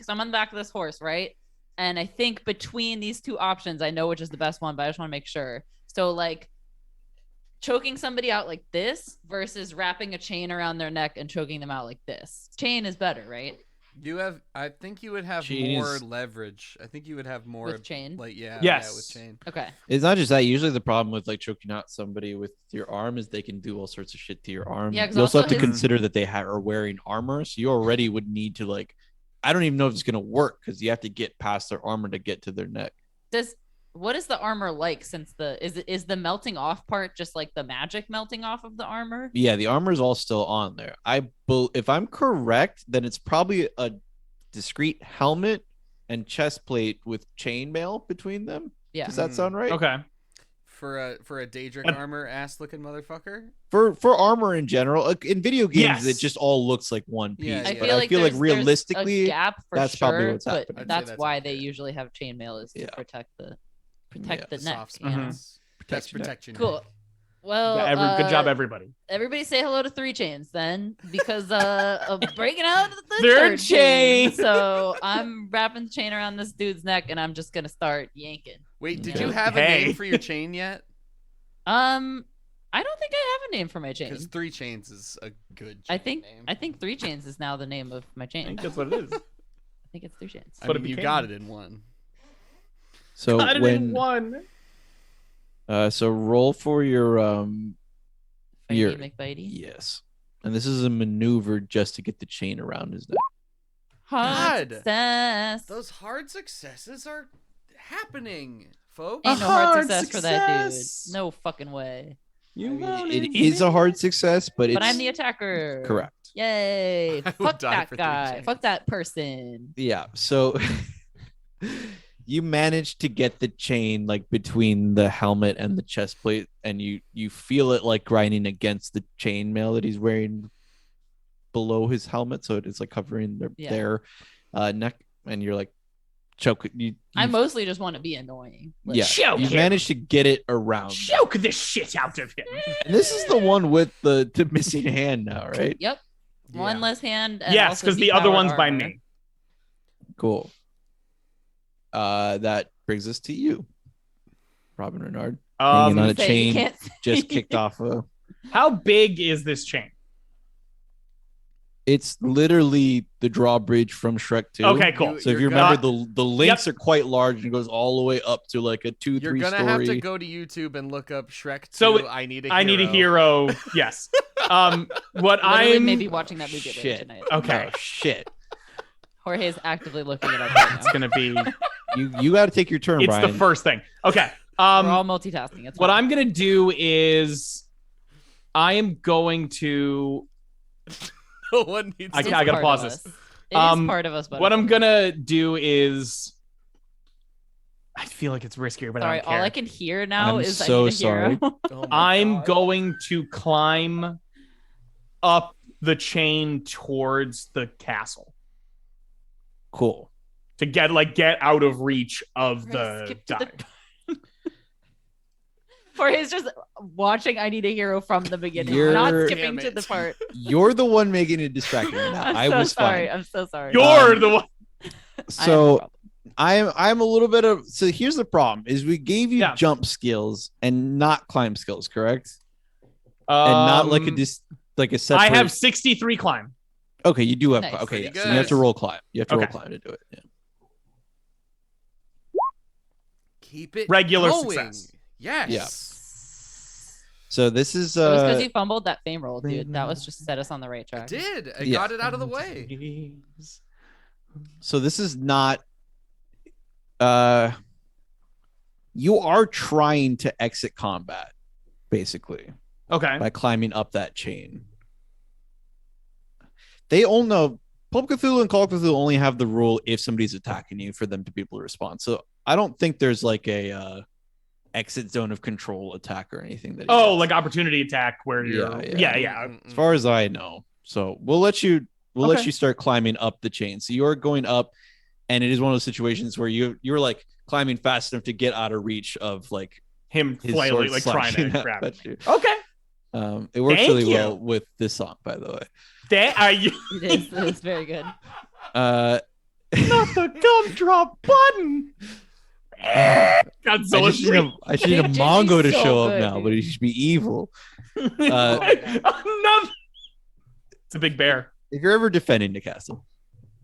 so. I'm on the back of this horse, right? And I think between these 2 options, I know which is the best one, but I just want to make sure. So like choking somebody out like this versus wrapping a chain around their neck and choking them out like this. Chain is better, right? I think you would have Chain more is- leverage. I think you would have more With chain? Like Yes. yeah, with chain. Okay. It's not just that. Usually, the problem with like choking out somebody with your arm is they can do all sorts of shit to your arm. Yeah, 'cause you also have also to his- consider that they are wearing armor, so you already would need to like. I don't even know if it's gonna work because you have to get past their armor to get to their neck. What is the armor like? Since is the melting off part just like the magic melting off of the armor? Yeah, the armor is all still on there. If I'm correct, then it's probably a discrete helmet and chest plate with chainmail between them. Yeah. Does that sound right? Okay. for a Daedric armor ass looking motherfucker? For armor in general, like, in video games, Yes. it just all looks like one piece. Yeah, I yeah. But feel I like feel like there's realistically, a gap for that's sure, probably what's but happening. I'd say that's that's why they accurate. usually have chainmail is to Yeah. protect the The neck. Soft You know? spots. Best protection. Cool. Well, Good job, everybody. everybody say hello to 3 chains then, because of breaking out the Third third chain. So I'm wrapping the chain around this dude's neck, and I'm just gonna start yanking. Wait, did Yeah. you have a Hey. name for your chain yet? I don't think I have a name for my chain. Because 3 chains is a good. I chain think name. 3 chains is now the name of my I chain. think that's what it is. I think it's 3 chains. I what it mean, you became. got it in one. So Got it in when one. so roll for your Bitey McBitey. yes, and this is a maneuver just to get the chain around his neck. Hard God. success. Those hard successes are happening, folks. Ain't no hard hard success for that success. dude. No fucking way. You It is a hard success, but it's But I'm the attacker. correct. Yay. I would Fuck die that for 3 guy. chains. Fuck that person. Yeah, so you manage to get the chain like between the helmet and the chest plate, and you feel it like grinding against the chainmail that he's wearing below his helmet, so it is like covering their neck, and you're like choke. I mostly just want to be annoying. Like, yeah, Choke you him. managed to get it around. Choke the shit out of him. And this is the one with the missing hand now, right? Yep. One Yeah. less hand. And Yes, also because the other depowered one's by armor. me. Cool. That brings us to you, Robin Renard, hanging on a Say, you chain, can't just see. kicked off a. How big is this chain? It's literally the drawbridge from Shrek 2. Okay, cool. So if You're you gonna- remember, the links are quite large and goes all the way up to like a 2-3 You're gonna story. have to go to YouTube and look up Shrek 2. So, I need a hero. Yes. What Literally I'm maybe watching that movie later Shit. tonight. okay. Oh, shit. Jorge is actively looking it up right It's now. gonna be. You got to take your turn, It's Brian. the first thing. Okay. We're all multitasking. It's What fine. I'm gonna do is, I am going to. No one needs I to- gotta part pause of this. us. It Um, is part of us. But What I'm gonna do is. I feel like it's riskier, but Sorry, I don't care. all I can hear now I'm is so I need a hero. Oh my I'm God. going to climb up the chain towards the castle Cool. to get out of reach of the Skip to dive. Jorge's just watching I Need a Hero from the beginning, You're- not Damn skipping to it. the part. You're the one making it distracting right now. I'm I so was sorry. fine. I'm so sorry. You're the one. I have no So problem. I'm a little bit of. So here's the problem: is we gave you Yeah. jump skills and not climb skills, correct? And not like a separate. I have 63 climb. Okay, you do have. Nice. Okay, Pretty yeah. So you have to good. roll climb. You have to roll Okay. climb to do it. Yeah. Keep it Regular going. success. Yes. Yeah. So this is It was because you fumbled that fame roll, dude. That was just set us on the right I track. did. I Yeah. got it out of the way. So this is not. You are trying to exit combat, basically, Okay. by climbing up that chain. They all know Pulp Cthulhu and Call of Cthulhu only have the rule if somebody's attacking you for them to be able to respond. So I don't think there's like a exit zone of control attack or anything that. he Oh, does, like opportunity attack where you're. Yeah. Yeah. Mm-mm. as far as I know. So we'll let you Okay. start climbing up the chain. So you're going up, and it is one of those situations where you're like climbing fast enough to get out of reach of like Him his flailing, sword trying to slashing grab. at you. Okay. It works Thank really you. well with this song, by the way. It is. It's very good. Uh, Not the gumdrop button. I Godzilla just need a Jamie's Mongo to so show up good, now, dude. but he should be evil. Another. It's a big bear. If you're ever defending the castle,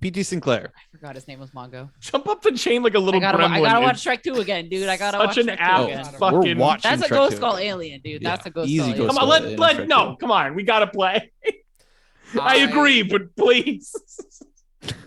PT Sinclair. I forgot his name was Mongo. Jump up the chain like a I little gotta, gremlin. I gotta watch It's Shrek 2 again, dude. I gotta such watch an Shrek 2 app again. fucking. We're watching That's a Shrek ghost 2. skull alien, dude. That's Yeah, a ghost easy skull ghost Come alien. on, skull alien in Shrek no, 2. come on, we gotta play. I agree, but please,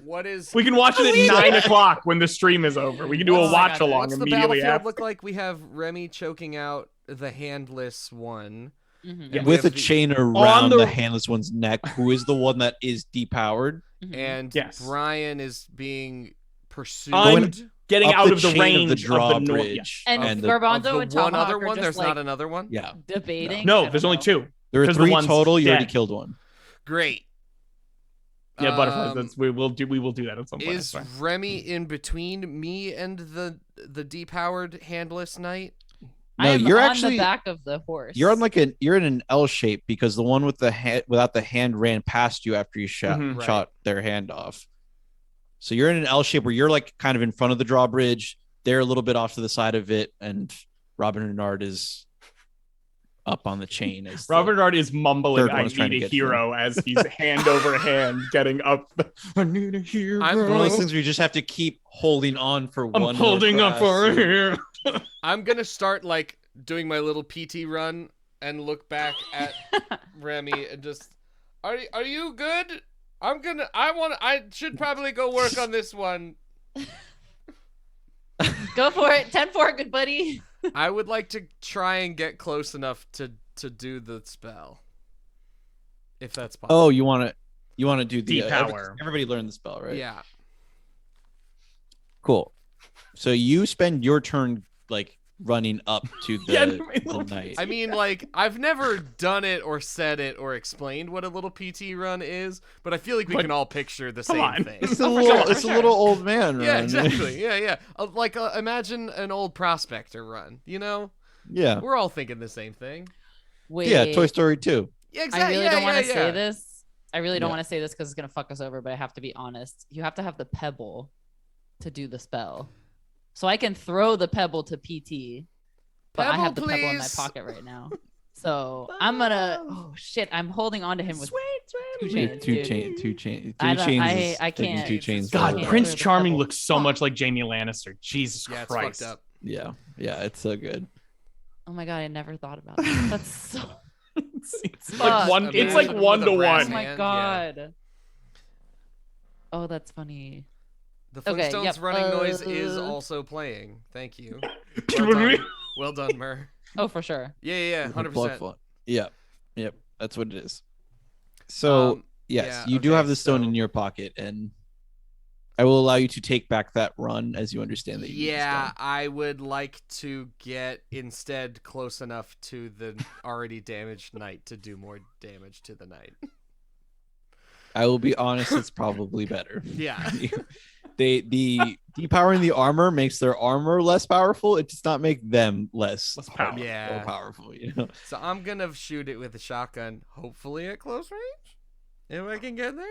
What is? we can watch it at 9:00 when the stream is over. We can do a What's- watch along What's the immediately battlefield after. look like? We have Remy choking out the handless one. Mhm. Yeah. We With a have the- chain around the- the handless one's neck, who is the one that is depowered. Mhm. and Yes. Brian is being pursued. I'm- getting up out the of the chain range of the drawbridge. And, And the- Garbanzo Of and the one Tomahawk other are one, just there's like not another one. Yeah. debating. I No, don't there's only know. two. There are 'Cause the 3 one's total. You already dead. killed one. Great. Yeah, butterflies. We will do that at some point. Is Remy in between me and the depowered handless knight? No, I'm you're on actually the back of the horse. you're in an L shape because the one with the hand without the hand ran past you after you shot Mhm. shot their hand off. So you're in an L shape where you're like kind of in front of the drawbridge. They're a little bit off to the side of it, and Robin Renard is up on the chain. As Robert Renard is mumbling, third one "I is trying to need a get hero," as he's hand over hand getting up. I need a hero. I'm one of going- those things where you just have to keep holding on for one. I'm more holding up press. for a hero. I'm gonna start like doing my little PT run and look back at Remy and just, are you good? I should probably go work on this one. Go for it. 10-4, good buddy. I would like to try and get close enough to do the spell, if that's possible. Oh, you want to do the Depower. everybody learned the spell, right? Yeah. Cool. So you spend your turn like running up to the, Yeah, the little knight. I mean, like, I've never done it or said it or explained what a little PT run is, but I feel like we But- can all picture the come same on. thing. It's a for little, sure, it's for a sure. little old man run. Yeah, exactly. Yeah. Imagine an old prospector run. You know, Yeah. we're all thinking the same thing. Wait. Yeah. Toy Story 2. Yeah, I exactly. really don't want to say this. I really don't Yeah. want to say this because it's gonna fuck us over, but I have to be honest. You have to have the pebble to do the spell. So I can throw the pebble to PT, but I Pebble, have the pebble in my please. pocket right now. So I'm gonna. Oh shit! I'm holding on to him with two chains. Two dude. chains. Two chains. I Two don't- chains. I- is I taking can't. Two chains. God, Yeah. Prince Throw the Charming pebble. looks so much like Jamie Lannister. Jesus Yeah, it's Christ. fucked up. Yeah. Yeah. It's so good. Oh my god! I never thought about that. That's so. It's Fuck, like one. dude. It's like Imagine one with a to brass Oh one. my hand, yeah. god. Oh, that's funny. The Okay, Flintstones yep, running noise is uh, also playing. Thank you. Well Well done, well done Mer. Oh, for sure. Yeah, 100%. Yep. Yep. That's what it is. So Um, yes, yeah, you do okay, have the stone so- in your pocket, and I will allow you to take back that run as you understand that. You need the Yeah, stone. I would like to get instead close enough to the already damaged knight to do more damage to the knight. I will be honest. It's probably better. Yeah. The depowering the armor makes their armor less powerful. It does not make them less powerful. Yeah. more powerful. You know. So I'm gonna shoot it with a shotgun, hopefully at close range. If I can get there.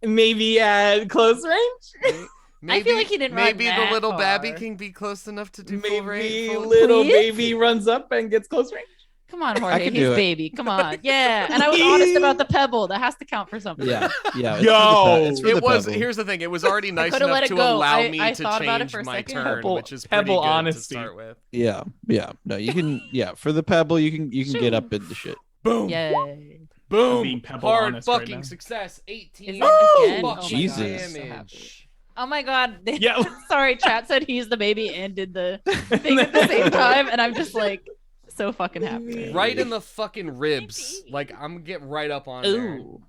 Maybe at close range. Maybe, feel like he didn't run Maybe the that little babby far. can be close enough to do full range. Maybe full- little Please? baby runs up and gets close range. Come on, Jorge. can He's do it. baby. Come on. Yeah. And I was honest about the pebble. That has to count for something. Yeah. Yeah. Yo! it's for the It was. pebble. Here's the thing. It was already nice coulda let enough it to go. allow I me to thought about it change for a my second. turn, Pebble- which is pretty pebble good honesty. to start with. Yeah. Yeah. No, you can. Yeah, for the pebble, you can get up into shit. Boom. Yay. Boom. being pebble Hard honest right fucking now. success. 18. Is that again? Fuck Oh my Jesus. God, I'm so damage. happy. Oh my god. Yeah. Sorry, chat said he's the baby and did the thing at the same time, and I'm just like so fucking happy. Right in the fucking ribs. Like I'm gonna get right up on there. Ooh.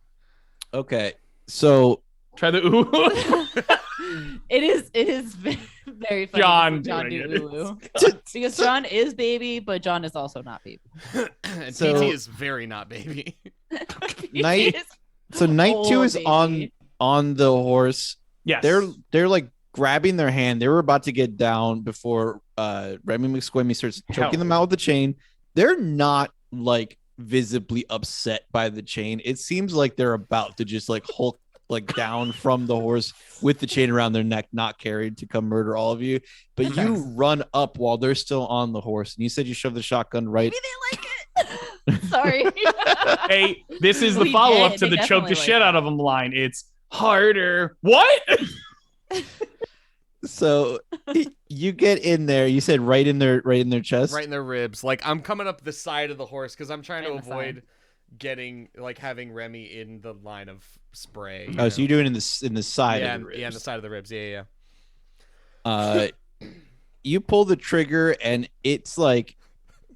Okay. So Try the ooh. It is very funny. John to see John doing do it. ooh. Because John is baby, but John is also not baby. And So- PT is very not baby. Night- He is so night two old is baby. on the horse. Yes. They're like grabbing their hand. They were about to get down before Remy McSquemmy starts choking Hell. them out with the chain. They're not like visibly upset by the chain. It seems like they're about to just like hulk like down from the horse with the chain around their neck, not carried, to come murder all of you. But you run up while they're still on the horse, and you said you shoved the shotgun right. Maybe they like it. Sorry. Hey, this is the We follow up did. to They the choke the definitely shit like out of them line. It's harder. What? So you get in there. You said right in their chest. Right in their ribs. Like I'm coming up the side of the horse because I'm trying Right to in the avoid getting like having Remy in the line of spray. Oh, so you're doing it in the side yeah, of the ribs. yeah, on the side of the ribs. Yeah. You pull the trigger, and it's like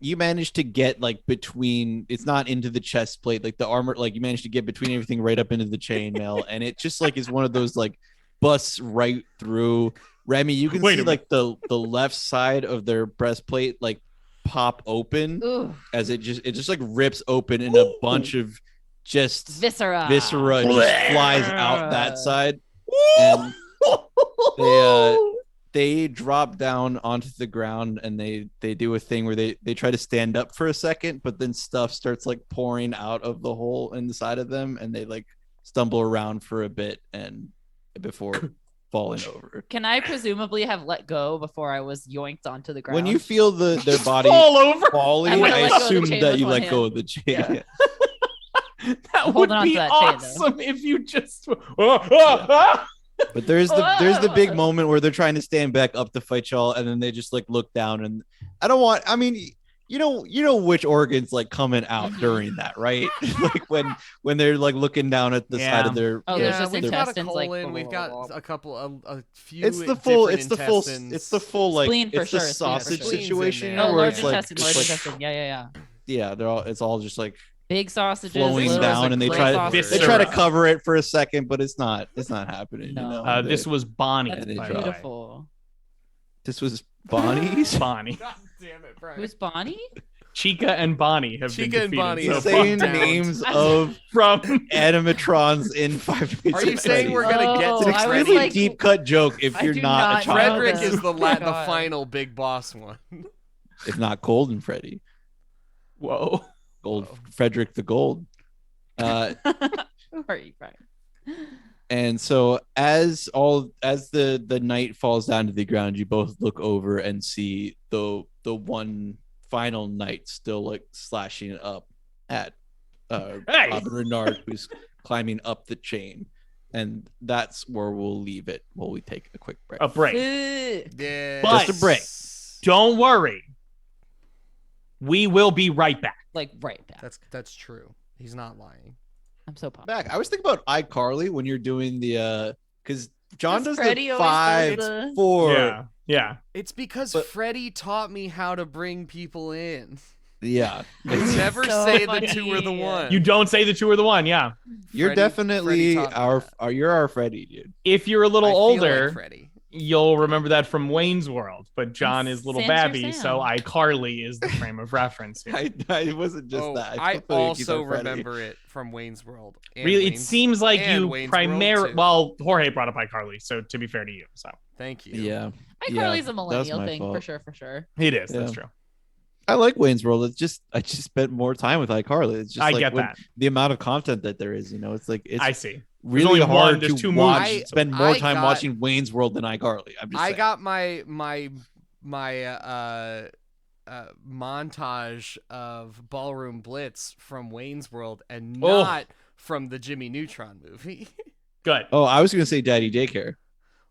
you manage to get like between. It's not into the chest plate, like the armor. Like you managed to get between everything right up into the chainmail, and it just like is one of those like busts right through. Remy, you can Wait a see minute. like the left side of their breastplate like pop open Ooh, as it just like rips open and a bunch of just viscera. just flies out that side. And they drop down onto the ground and they do a thing where they try to stand up for a second, but then stuff starts like pouring out of the hole in the side of them and they like stumble around for a bit and before falling over. Can I presumably have let go before I was yoinked onto the ground? When you feel their body Fall over. falling, I would've I let go of the assume chain that with you one let go hand. of the chain. Yeah. That would holding on to be that chain, though. awesome if you just. Ah. But there's the big moment where they're trying to stand back up to fight y'all, and then they just like look down, and I mean, you know which organs like coming out during that, right? Like when they're like looking down at the side of their. Oh, there's just we've got a intestines, like, colon. We've got a couple, a few. It's the full like Spleen for it's the sure, spleen for sausage sure. situation, you Oh, know, where large it's like, intestine, large intestine. Yeah. yeah, it's all just like Big sausages, flowing little down, and they little try sausages. they try to cover it for a second, but it's not happening. No. You know? This was Bonnie. That's they by the try. way. beautiful. This was Bonnie's. Bonnie. God damn it, Brian. Who's Bonnie? Chica and Bonnie have Chica been and defeated Bonnie so have far. Saying down. names of From animatrons in 5 Nights Are you at saying we're Freddy's. gonna get Oh, to It's an I was extremely like- deep cut joke if I you're do not not a child. Frederick this. is the Oh my the God. final big boss one. If not Golden Freddy. whoa. Gold Frederick the Gold. Who are you, Brian? And so as the night falls down to the ground, you both look over and see the one final knight still like slashing up at Hey! Robin Renard, who's climbing up the chain. And that's where we'll leave it while we take a quick break. A break. Yeah. But- Just a break. Don't worry. We will be right back. Like right back. That's true. He's not lying. I'm so pumped. Back. I was thinking about iCarly when you're doing the because John Does does Freddy the always does 5, the- 4. Yeah. It's because But- Freddy taught me how to bring people in. Yeah. I never So say funny. the two or the one. You don't say the two or the one. Yeah. You're Freddy definitely taught me that. you're our Freddy, dude. If you're a little I feel older, like Freddy. you'll remember that from Wayne's World. But John is little Sam's your Babby, Sam. so iCarly is the frame of reference here. I wasn't just Oh, that. I still feel like he's also our Freddy. remember it from Wayne's World. and Really, it Wayne's- seems like and you Wayne's World, primarily. too. Well, Jorge brought up iCarly, so to be fair to you, so Thank you. Yeah. iCarly's Yeah, a millennial my thing fault. for sure. it is. Yeah. That's true. I like Wayne's World. It's just I just spent more time with iCarly. It's just I like get when- that. the amount of content that there is, it's like it's I see. really only one, hard there's to two watch, movies. spend more I time got- watching Wayne's World than iCarly. I'm just I saying. got my montage of Ballroom Blitz from Wayne's World and Oh. not from the Jimmy Neutron movie. Good. Oh, I was gonna say Daddy Daycare.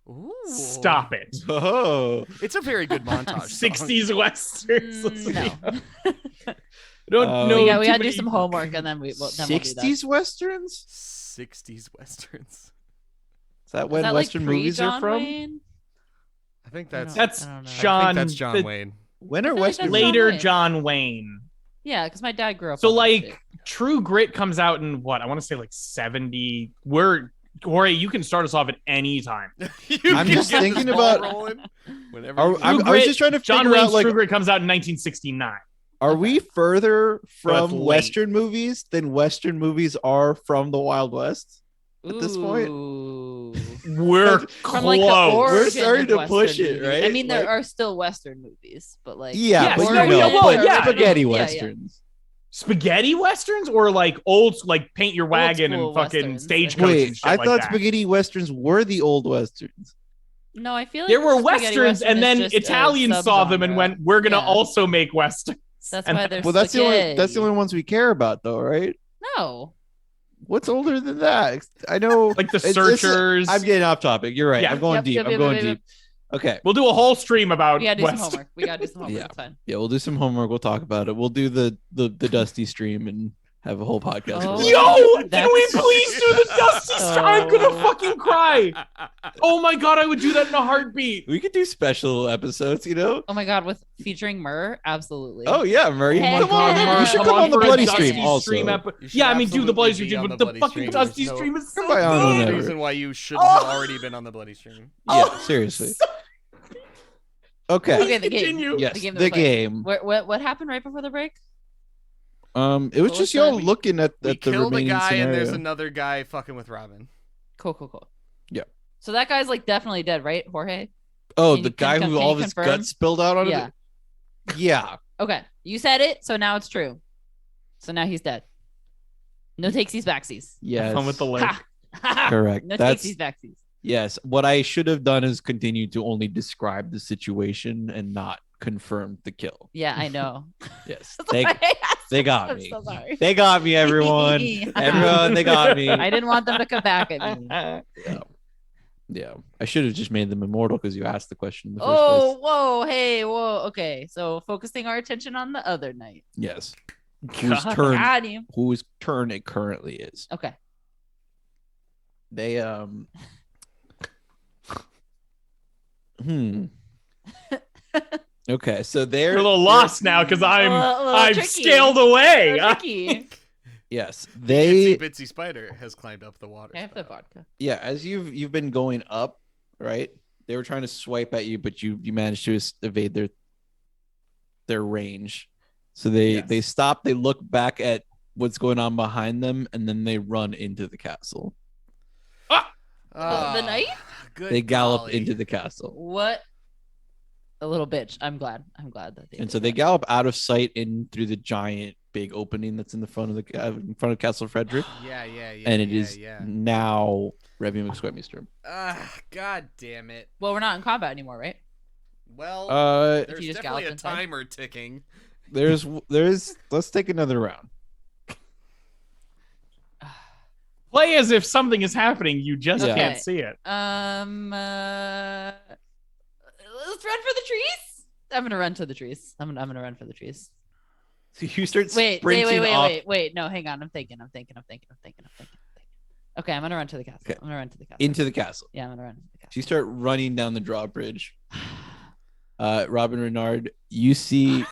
Ooh. Stop it. Oh, It's a very good montage. song. 60s westerns. Let's No. be- I don't know. we gotta too do many- some homework and then we'll do that. 60s westerns. 60s westerns. Is that Is when that Western like movies are pre-John from? Wayne? I think I that's don't- That's I don't know. John. I think that's John the Wayne. When I are feel like Western that's John Later Wayne. John Wayne. Yeah, because my dad grew up. So on that like shit. True Grit comes out in what? I want to say like 70. Jorge, you can start us off at any time. You I'm can just get this thinking ball about- rolling whenever Are, you I, want. I was just trying to John figure Wayne's out like, True Grit comes out in 1969. are we further from late. Western movies than Western movies are from the Wild West? at this point? Ooh. We're From close. like the origin We're starting of to push Western it, movies. right? I mean, there Like- are still Western movies, but like Yeah, Yes, but no, you know, yeah, well, yeah. spaghetti Yeah, yeah. westerns. Spaghetti westerns or like old, like paint your wagon and school fucking westerns. stagecoach and Wait, shit I like thought that. spaghetti westerns were the old westerns. No, I feel like There were spaghetti westerns, western and is then just a Italians saw them and subgenre. went, "We're gonna Yeah. also make westerns." That's And why they're Well, that's the spaghetti. only ones we care about, though, right? No, What's older than that? I know, like the it's- Searchers. I'm getting off topic. You're right. Yeah. I'm going Yep, deep. yep, I'm yep, going yep, deep. Okay. We'll do a whole stream about we gotta do some westerns. homework. We gotta do some homework. Yeah. It's fine. Yeah, we'll do some homework. We'll talk about it. We'll do the Dusty stream and have a whole podcast. Oh. Yo, can That's we please do the Dusty so- I'm gonna fucking cry. Oh my god, I would do that in a heartbeat. We could do special episodes, you know? Oh my god, with featuring Myrrh, absolutely. Oh yeah, Murray. Heck Come on, yeah. you should come on the for a bloody Dusty stream also. Stream You should yeah, I mean, do the bloody absolutely stream, be on but the the bloody fucking stream. Dusty There's no- stream is so By on good. whenever. Reason why you shouldn't have already been on the bloody stream. Yeah, seriously. Okay. Okay, the game. Continue. Yes, The game that the we're playing. game. What happened right before the break? It was What was just y'all that? looking at We the killed a remaining guy, scenario. and there's another guy fucking with Robin. Cool. Yeah. So that guy's like definitely dead, right, Jorge? Oh, Can the you- guy can who you all of his confirm? guts spilled out on Yeah. it. Yeah. Okay, you said it, so now it's true. So now he's dead. No takesies backsies. Yes. Fun with the link. Ha! Correct. No That's takesies backsies. yes. What I should have done is continue to only describe the situation and not confirm the kill. Yeah, I know. Yes. Sorry. They got I'm me. so sorry. They got me, everyone. Everyone, they got me. I didn't want them to come back at me. Yeah. I should have just made them immortal because you asked the question in the first Oh, place. whoa, hey, whoa. Okay, so focusing our attention on the other night. Yes. God. Got you. Whose turn it currently is. Okay. They Okay, so You're they're a little lost now because A little I'm tricky. scaled away. Tricky. yes, Itsy they bitsy spider has climbed up the water. I have the spout. vodka. yeah, as you've been going up, right? They were trying to swipe at you, but you managed to evade their range. So they stop, they look back at what's going on behind them, and then they run into the castle. The knight? Good They gallop golly. into the castle. What a little bitch. I'm glad that they And did so they that. gallop out of sight in through the giant big opening that's in the front of Castle Frederick, Yeah. and it is Yeah. now Remy McSquemmy's turn. God damn it. Well, we're not in combat anymore, right? Well, there's You just definitely galloped a inside? timer ticking. There's let's take another round. Play as if something is happening. You just Yeah. can't Okay. see it. Let's run for the trees. I'm gonna run to the trees. I'm gonna run for the trees. So you start Wait, sprinting off. wait. No, hang on. I'm thinking. Okay, I'm gonna run to the castle. Okay. I'm gonna run to the castle. Into the castle. Yeah, I'm gonna run to the So castle. you start running down the drawbridge. Robin Renard, you see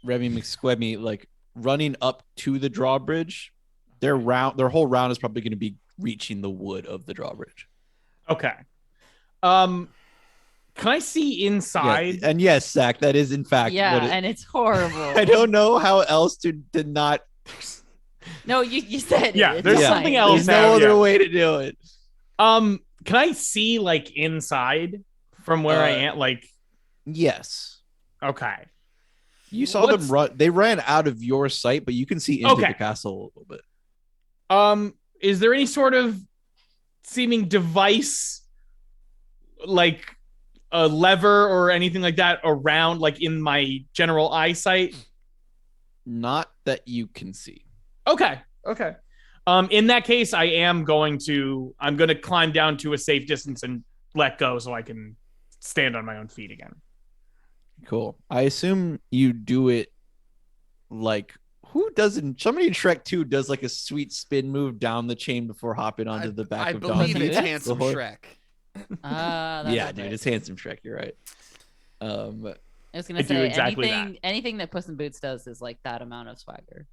Remy McSquemmy like running up to the drawbridge. Their whole round is probably going to be reaching the wood of the drawbridge. Okay. Can I see inside? Yeah, and yes, Zach, that is in fact Yeah, what it, and it's horrible. I don't know how else to not. No, you said it. Yeah, It's there's fine. something else. There's no now, other yeah. way to do it. Can I see like inside from where I am? Like, Yes, okay. you saw them run. They ran out of your sight, but you can see into Okay. the castle a little bit. Is there any sort of seeming device, like a lever or anything like that, around, like in my general eyesight? Not that you can see. Okay. In that case, I'm going to climb down to a safe distance and let go so I can stand on my own feet again. Cool. I assume you do it like who doesn't? Somebody in Shrek 2 does like a sweet spin move down the chain before hopping onto the back I of believe Donkey. it's That's Handsome the horse. Shrek. That's Yeah, right. dude, it's handsome Shrek. You're right. I was gonna I do say exactly anything that Puss in Boots does is like that amount of swagger.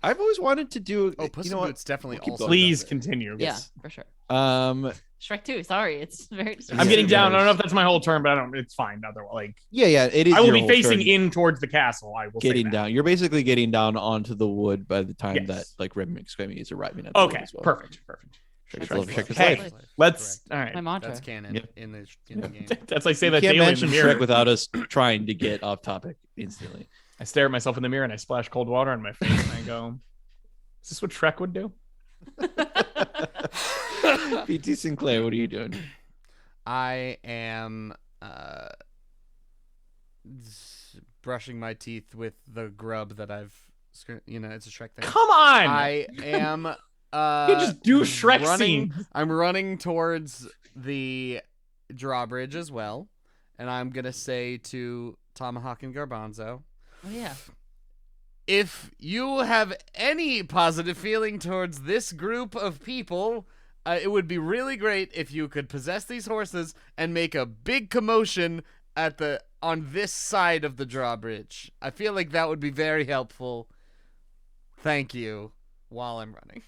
I've always wanted to do. Oh, Puss you in know what? Boots definitely We'll keep also going. Please does it. continue. Yeah, for sure. Shrek 2. Sorry, it's very. I'm getting Yeah. down. I don't know if that's my whole turn, but I don't. It's fine. Otherwise, like Yeah, it is. I will your be whole facing turn in towards the castle. I will say getting that. down. You're basically getting down onto the wood by the time Yes. that like Remy McSquemmy is arriving at the wood Okay, as well. perfect. Shrek is That's love, nice. Shrek is Hey, life. Let's. All My right. mantra. That's canon Yeah. in the game. That's like say You that can't daily in the mention mirror. Shrek without us trying to get off topic instantly. I stare at myself in the mirror and I splash cold water on my face and I go, "Is this what Shrek would do?" PT Sinclair, what are you doing? I am brushing my teeth with the grub that I've, it's a Shrek thing. Come on! I am you can just do Shrek running. scenes. I'm running towards the drawbridge as well, and I'm gonna say to Tomahawk and Garbanzo, Oh yeah. if you have any positive feeling towards this group of people, it would be really great if you could possess these horses and make a big commotion on this side of the drawbridge. I feel like that would be very helpful. Thank you. While I'm running.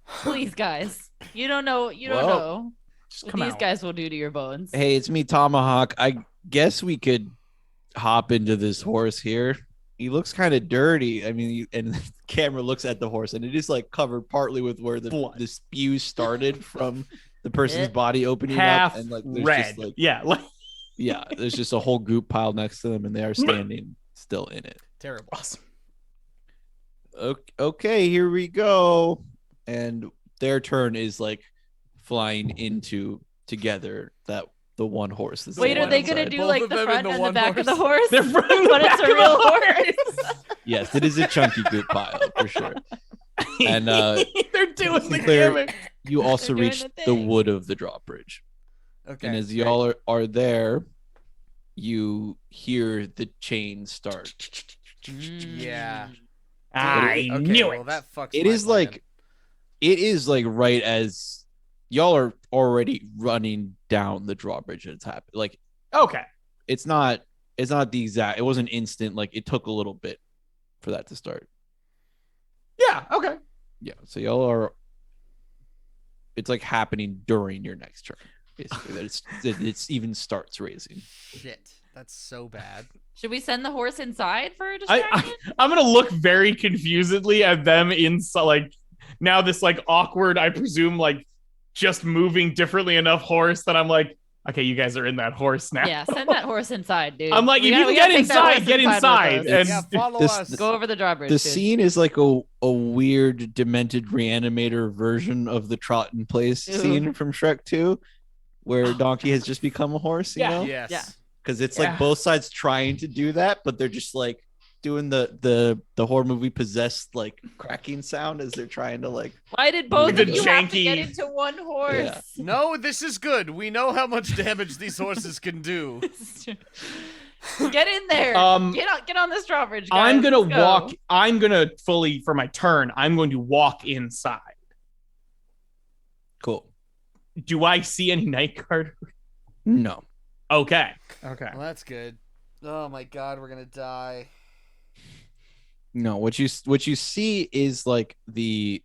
Please, guys. You don't know. You don't Well, know Just what come these out. guys will do to your bones. Hey, it's me, Tomahawk. I guess we could hop into this horse here. He looks kind of dirty. I mean, and the camera looks at the horse, and it is like covered partly with where the spew started from the person's body opening Half up, and like there's red. just like Yeah. there's just a whole goop pile next to them, and they are standing still in it. Terrible. Awesome. Okay, here we go. And their turn is like flying into together the one horse. That's Wait, the are one they gonna outside. do Both like of the them front in the and the one back of the horse? horse? They're from the But it's back a of the real horse. horse. Yes, it is a chunky goop pile for sure. And they're doing the Sinclair, gimmick. you also They're doing reach the the thing. wood of the drawbridge. Okay. And as y'all are there, you hear the chain start. Yeah. I Okay, knew well, it. that fucks It my is plan. like right as y'all are already running down the drawbridge and it's happening. Like Okay. it's not the exact, it wasn't instant, like it took a little bit for that to start. Yeah. Okay. Yeah, so y'all are, it's like happening during your next turn basically, that it's even starts raising. Shit. That's so bad. Should we send the horse inside for a distraction? I'm gonna look very confusedly at them inside. Like now, this like awkward, I presume, like just moving differently enough horse that I'm like, okay, you guys are in that horse now. Yeah, send that horse inside, dude. I'm like, We if gotta- you we can gotta get take that horse inside, get with inside. us. And Yeah, follow this- us. Go over the drawbridge. The dude. scene is like a weird demented reanimator version of the trot in place Ew. scene from Shrek 2 where Donkey has just become a horse, you Yeah. know? Yes. Yeah. Because it's Yeah. like both sides trying to do that, but they're just like doing the horror movie possessed like cracking sound as they're trying to like. Why did both The of you have to janky- get into one horse? Yeah. No, this is good. We know how much damage these horses can do. Get in there. Get on this drawbridge, guys. I'm gonna Let's go. walk. I'm gonna fully for my turn. I'm going to walk inside. Cool. Do I see any night guard? No. Okay. Okay. Well, that's good. Oh my god, we're gonna die. No, what you see is like the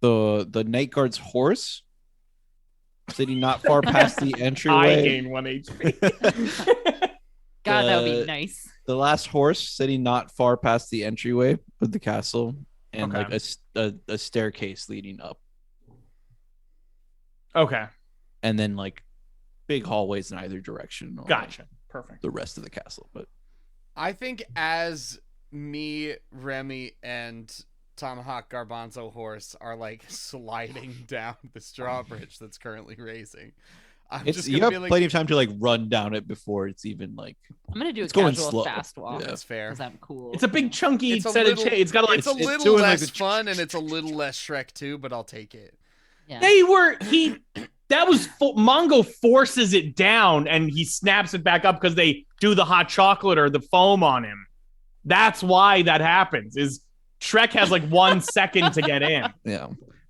night guard's horse sitting not far past the I entryway. gain 1 HP. God, that would be the- nice. The last horse sitting not far past the entryway of the castle, and Okay. like a staircase leading up, Okay. and then like big hallways in either direction. on, like, Gotcha. Perfect. the rest of the castle, but I think as me, Remy, and Tomahawk Garbanzo Horse are like sliding down this drawbridge that's currently raising, I'm it's just you gonna have be like, plenty of time to like run down it before it's even like. I'm gonna do a It's going casual slow. fast walk. Yeah. that's fair. Because I'm cool. It's a big chunky It's a set little- of chains. It's got like It's a it's little doing, like, less the- fun and it's a little less Shrek too, but I'll take it. Yeah. They were that was Mongo forces it down and he snaps it back up because they do the hot chocolate or the foam on him. That's why that happens. Is Shrek has like 1 second to get in. Yeah.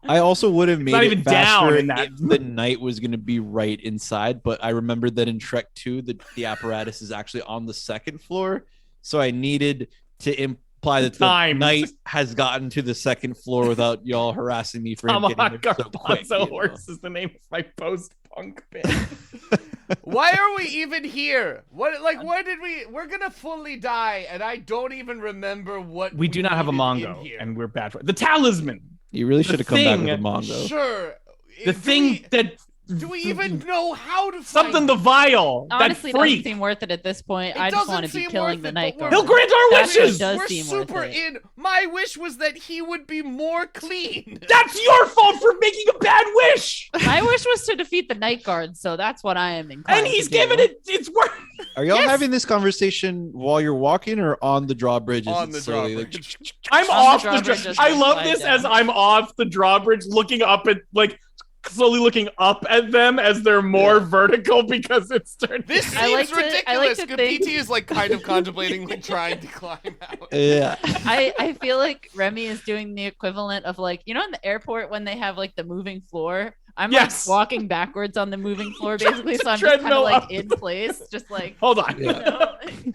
I also would have made not it even faster down in that. if the knight was going to be right inside, but I remembered that in Shrek 2, the apparatus is actually on the second floor, so I needed to imply that the Times. knight has gotten to the second floor without y'all harassing me for him Tomahawk getting there so quick. Garbanzo you know? Horse is the name of my post-punk band. Why are we even here? Why did we're gonna fully die and I don't even remember what We do not have a needed in Mongo, here. and we're bad for it. The talisman. You really should have come back with a thing- Mongo. Sure. The thing that Do we even know how to something find the vial. Honestly, that doesn't freak. seem worth it at this point. It I just doesn't want to be seem killing worth the it, night but guard. He'll grant our That shit wishes. does We're seem worth super it. in. My wish was that he would be more clean. That's your fault for making a bad wish. My wish was to defeat the night guard, so that's what I am inclined And he's to do. giving it. It's worth. Are y'all Yes. having this conversation while you're walking or on the drawbridge? Is On it the slowly, like, drawbridge. I'm On the off the. drawbridge Dra- as I we love slide this down. as I'm off the drawbridge, looking up at like slowly looking up at them as they're more vertical because it's turning. This seems I like to ridiculous. think- PT is like kind of contemplating like trying to climb out. Yeah. I feel like Remy is doing the equivalent of like, you know, in the airport when they have like the moving floor. I'm Yes. like walking backwards on the moving floor basically, so I'm just kind treadmill of like up. in place, just like. Hold on. Yeah. You know?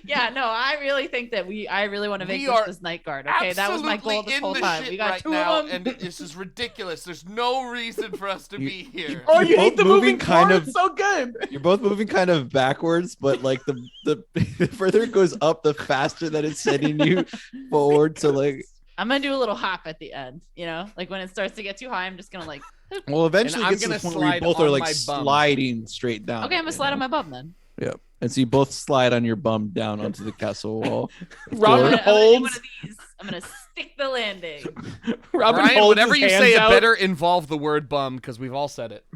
Yeah, no, I really think that I really want to We vanquish are this night guard. Okay, that was my goal Absolutely this in whole the time. shit We got right 2 now, of them. and this is ridiculous. There's no reason for us to be here. Oh, you You're hate the both moving moving kind floor? of- It's so good. You're both moving kind of backwards, but like the further it goes up, the faster that it's sending you forward. So like, I'm gonna do a little hop at the end. You know, like when it starts to get too high, I'm just gonna like. well, eventually And it I'm gets to the gonna point where you slide both are on like my bum. sliding straight down. Okay, I'm gonna slide on my bum then. Yeah, and so you both slide on your bum down onto the castle wall. Robin I'm gonna do holds. one of these. I'm gonna stick the landing. Robin Brian, holds whatever his you hands say, it out. better involve the word bum because we've all said it.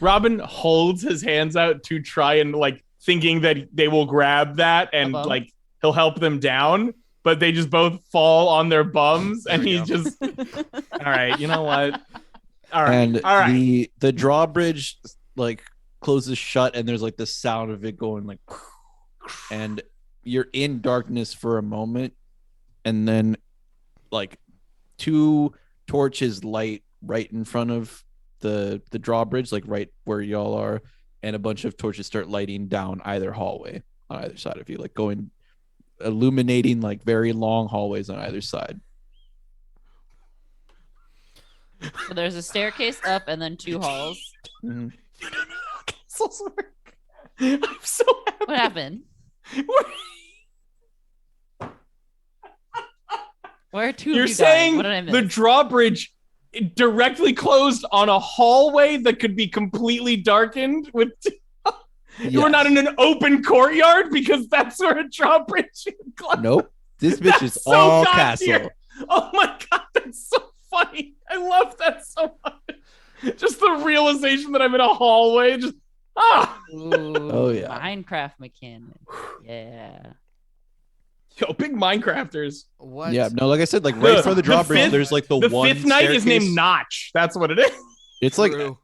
Robin holds his hands out to try and like thinking that they will grab that and bum? like he'll help them down, but they just both fall on their bums and we he go. just. All right, you know what? All right, And all right. the drawbridge like closes shut, and there's like the sound of it going like, and you're in darkness for a moment, and then like 2 torches light right in front of the drawbridge, like right where y'all are, and a bunch of torches start lighting down either hallway on either side of you, like going illuminating like very long hallways on either side. So there's a staircase up and then 2 halls. Mhm. Castles work. I'm so happy. What happened? Where are 2 You're of you saying guys? What did I miss? the drawbridge directly closed on a hallway that could be completely darkened with. We're not in an open courtyard because that's where a drawbridge is. Nope. This bitch is That's so all god castle. tier. Oh my god, that's so funny. I love that so much. Just the realization that I'm in a hallway. Just Ooh, Oh, yeah. Minecraft mechanic. Yeah. yo, big Minecrafters. What? Yeah, no, like I said, like right in front of the drawbridge, fifth- there's like the The one fifth knight is staircase. named Notch. That's what it is. It's like True.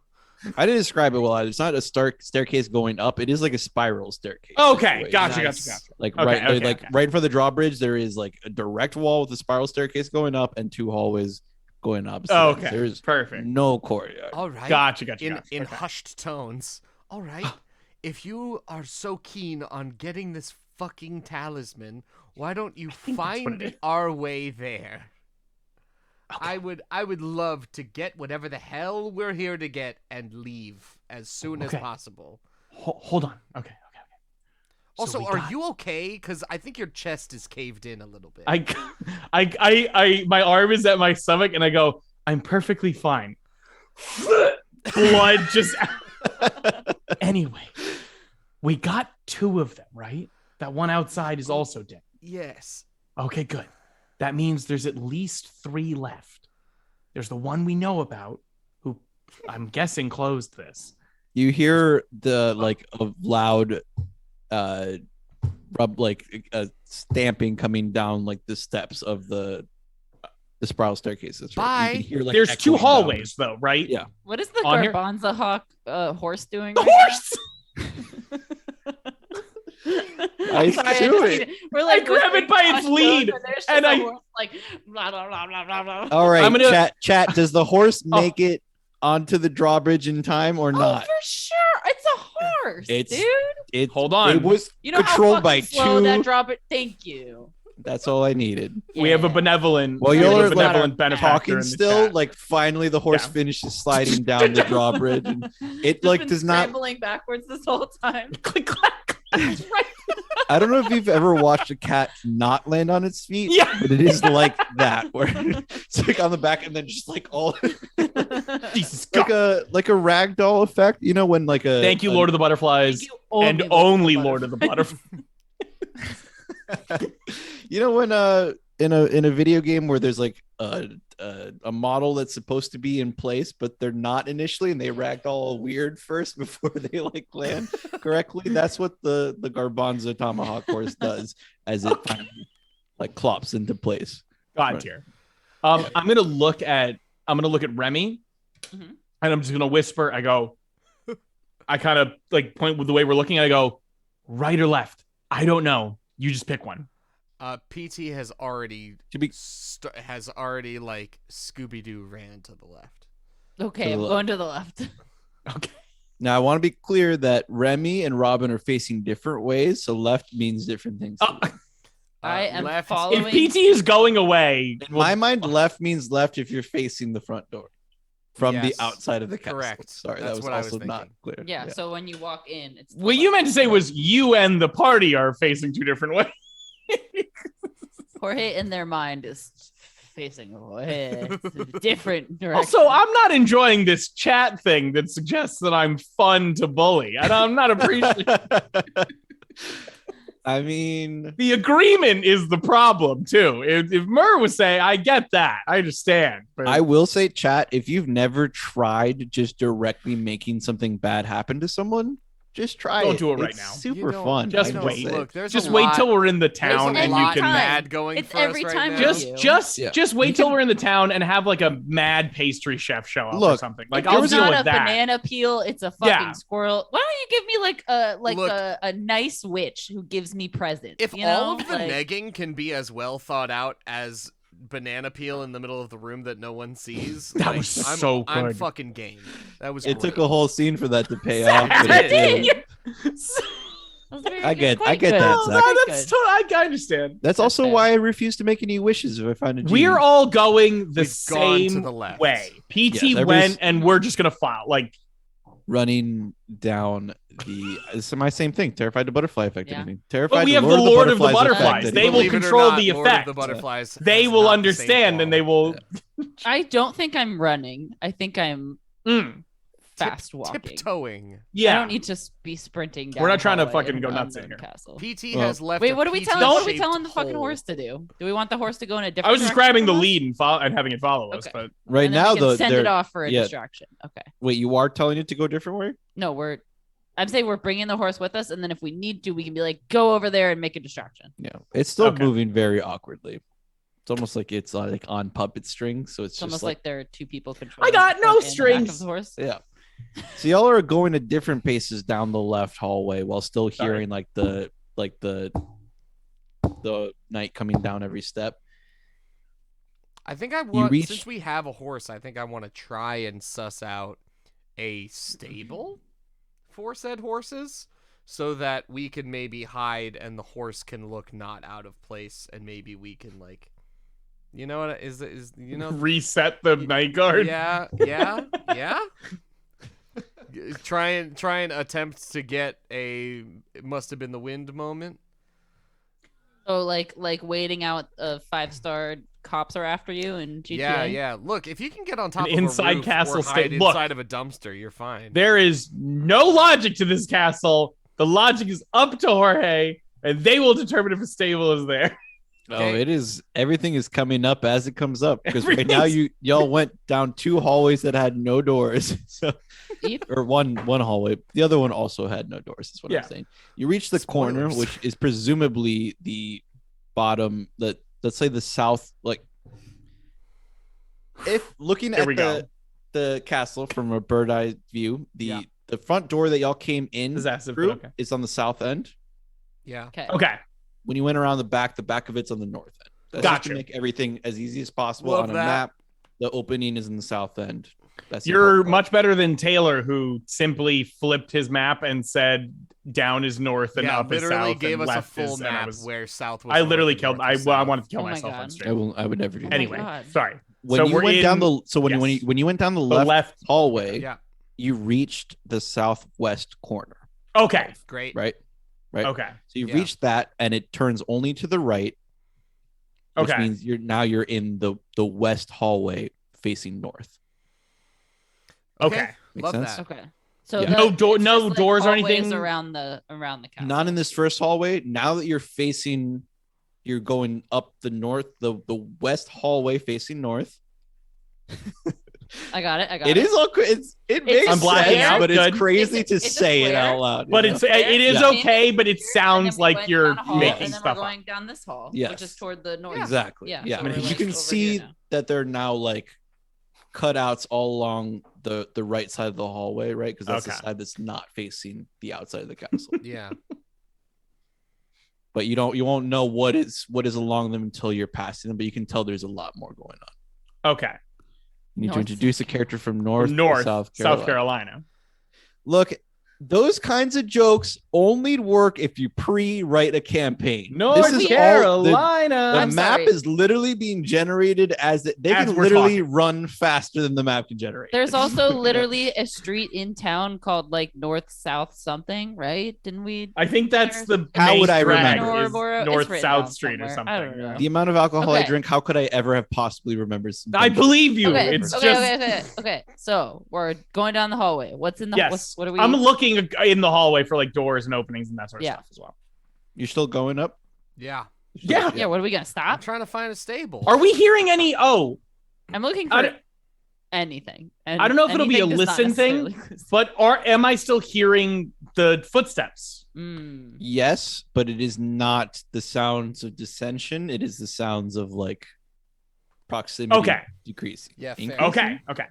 I didn't describe it well. It's not a staircase going up. It is like a spiral staircase. Okay, Anyway, gotcha, Nice. gotcha. Like Okay, right, okay, like okay. right in front of the drawbridge, there is like a direct wall with a spiral staircase going up and 2 hallways going up. So Okay, there's perfect. no courtyard. All right. Gotcha, gotcha. In gotcha. Okay. hushed tones. All right. If you are so keen on getting this fucking talisman, why don't you think that's what it is. find our way there? I would love to get whatever the hell we're here to get and leave as soon as Okay. possible. Hold on. Okay. So Also, we are got- you okay? Because I think your chest is caved in a little bit. My arm is at my stomach, and I go, I'm perfectly fine. Blood just. Anyway, we got 2 of them, right? That one outside is also dead. Yes. Okay, good. That means there's at least 3 left. There's the one we know about, who I'm guessing closed this. You hear the like a loud rub, like stamping coming down like the steps of the spiral staircase. That's right. You can hear, like, There's 2 echoing hallways, though, right? Yeah. What is the On here? Garbanza Hawk horse doing? The right horse! I Sorry, I do just it. need We're like grab it whispering by its Josh lead, Jones, there's just and a I- horse, like blah blah blah blah blah blah. All right, I'm gonna- chat. Does the horse Oh. make it onto the drawbridge in time or Oh, not? for sure, it's a horse, It's- dude. It Hold on. It was You know controlled how by fucking slow 2. that drop it. Thank you. That's all I needed. We have a Yeah. benevolent. Well, we y'all have a are, like, benevolent benefactor Talking in the still, chat. like finally the horse Yeah. finishes sliding down the drawbridge, and it Just like been does not. scrambling backwards this whole time. click clack. That's right. I don't know if you've ever watched a cat not land on its feet, Yeah. but it is like that, where it's like on the back and then just like all Jesus like God. a ragdoll effect. You know when like a Thank you, Lord of the Butterflies, Thank you, and only Lord of the Butterflies. you know when in a video game where there's like a model that's supposed to be in place but they're not initially and they ragdoll weird first before they like land correctly. That's what the Garbanza Tomahawk horse does as it finally like clops into place. God Right. tier. I'm gonna look at Remy, Mhm. And I'm just gonna whisper. I kind of like point with the way we're looking. I go, right or left? I don't know. You just pick one. PT has already like Scooby-Doo ran to the left. Okay, I'm going to the left. Okay. Now I want to be clear that Remy and Robin are facing different ways, so left means different things. to them. I am left. following. If PT is going away, In my mind, left means left if you're facing the front door from the Yes. outside of the castle. Correct. Sorry, That's that was what I was also not thinking. clear. Yeah, so when you walk in, it's what you meant to say was you and the party are facing two different ways. Jorge in their mind is facing away. It's a different direction. Also, I'm not enjoying this chat thing that suggests that I'm fun to bully. I'm not appreciating. I mean, The agreement is the problem too. If Murr was saying, I get that, I understand. But I will say, chat, if you've never tried just directly making something bad happen to someone, just try Don't it. do it right It's now. super You don't- fun. Just I wait. say. Look, there's just a wait lot, till we're in the there's town a and you lot can mad going It's for every us time right we now. do. just wait till we're in the town and have like a mad pastry chef show up or Look, something. Like It's I'll deal not with a that. banana peel. It's a fucking Yeah. squirrel. Why don't you give me like Look, a nice witch who gives me presents? If you all know? of the Like, negging can be as well thought out as banana peel in the middle of the room that no one sees, That like, was so I'm good. fucking game. That was It great. took a whole scene for that to pay off. but It it did. did. I get quite that, good. Zach. No, Quite that's good. I understand. That's also fair. why I refuse to make any wishes if I find a genie. We're all going the We've gone to same the left. way. PT Yes, went, and we're just gonna file. Like running down the. It's my same thing. Terrified the butterfly effect. Yeah. Anything. Terrified. But we have the Lord of the Butterflies. effect. They will Believe it or control not, the Lord of effect. the Butterflies they has will not the same understand, and they will. I don't think I'm running. I think I'm Mm, fast walking. tiptoeing. yeah, I don't need to be sprinting down. We're not trying to hallway fucking go in nuts the in here. Castle. PT Well, has left. Wait, a what are we PT telling? What are we shaped telling the fucking hole. horse to do? Do we want the horse to go in a different? I was just direction grabbing the from us? lead and having it follow us, Okay. but Right And then now, we can though, send they're- it off for a yeah. distraction. Okay. Wait, you are telling it to go a different way? No, I'm saying we're bringing the horse with us, and then if we need to, we can be like, go over there and make a distraction. Yeah, it's still Okay. moving very awkwardly. It's almost like it's like on puppet strings, so it's It's just almost like like there are two people controlling. got the no front and back strings. Of the horse. yeah. So y'all are going at different paces down the left hallway while still Sorry. hearing like the night coming down every step. I think I want. reach- Since we have a horse, I think I want to try and suss out a stable for said horses, so that we can maybe hide and the horse can look not out of place, and maybe we can like, you know what is you know reset the night guard. yeah. Try and attempt to get a it must have been the wind moment. So like waiting out 5-star cops are after you in GTA. Yeah. Look, if you can get on top An of inside a roof castle or hide state- look. inside of a dumpster, you're fine. There is no logic to this castle. The logic is up to Jorge, and they will determine if a stable is there. Oh, Okay. it is. Everything is coming up as it comes up because right now Everything's- y'all went down 2 hallways that had no doors. So, Yep. or one hallway. The other one also had no doors. Is what Yeah. I'm saying. You reach the corner, Spoilers. which is presumably the bottom. Let's say the south. Like, if looking Here at we go. the castle from a bird eye view, Yeah. the front door that y'all came in Possessive, through but okay. is on the south end. Yeah. Okay. Okay. When you went around the back of it's on the north end. That's just Gotcha. to make everything as easy as possible Love on a that. map. The opening is in the south end. That's the You're important part. much better than Taylor, who simply flipped his map and said down is north and Yeah, up is literally south gave and us a left full is. And map where south was. I north literally and killed. north I was well, I south. wanted to kill Oh my myself God. on stream. I would never do that. my Anyway, God. sorry. When So you we're went down in- the when you went down the The left, left. hallway, Yeah. you reached the southwest corner, Okay. Great. right? Right. Okay. So you Yeah. reached that, and it turns only to the right. Which Okay. means you're in the west hallway facing north. Okay. Makes Love sense? that. Okay. So Yeah. No door- it's no just, like, doors or hallways anything? around the castle. Not in this first hallway. Now that you're going up the north, the west hallway facing north. I got it. It is all. It makes I'm blocking sense, out. but it's Good. crazy It's to a say it square. out loud. But you know? it's it is Yeah. okay, but it And sounds then we like went you're down a hall, making and then stuff we're up. going down this hall, Yes. which is toward the north. Exactly. Yeah. Yeah. so we're, You like, can over see here now. that they're now like cutouts all along the right side of the hallway, right? Because that's the Okay. side that's not facing the outside of the castle. Yeah. But you won't know what is along them until you're passing them. But you can tell there's a lot more going on. Okay. You need to North, introduce a character from North South Carolina. Look, those kinds of jokes only work if you pre-write a campaign. North This is Carolina. The I'm map sorry. is literally being generated they As can we're literally talking. run faster than the map can generate. There's also literally a street in town called like North South something, right? Didn't we? I think that's the How main would I drag remember? is Auroraboro? It's North written South down Street or somewhere. something. I don't know. yeah. The amount of alcohol I Okay. drink, how could I ever have possibly remembered something? I believe you. Okay, It's okay, just okay. So we're going down the hallway. What's in the? yes. What are we? I'm looking in the hallway for like doors and openings and that sort of Yeah. stuff as well. You're still going up? Yeah. Yeah. Yeah. What are we gonna I'm stop? trying to find a stable. Are we hearing any? Oh, I'm looking I for don't- anything. I don't know if it'll be a anything does not listen thing, necessarily- but am I still hearing the footsteps? Mm. Yes, but it is not the sounds of dissension. It is the sounds of like proximity Okay. decreasing. Yeah, fair. Increasing? Okay. Okay.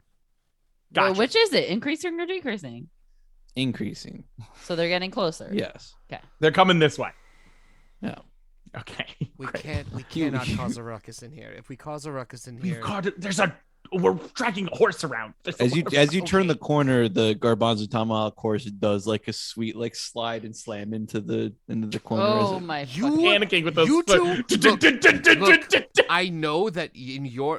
Well, Gotcha. which is it? Increasing or decreasing? Increasing. So they're getting closer. Yes. They're coming this way. Yeah. Okay. We Great. we cannot cause a ruckus in here. If we cause a ruckus in here, We're dragging a horse around. As you turn Okay. the corner, the Garbanzo Tomahawk horse does like a sweet like slide and slam into the corner. as Oh it- my! You- fucking- panicking with those. You two- I know that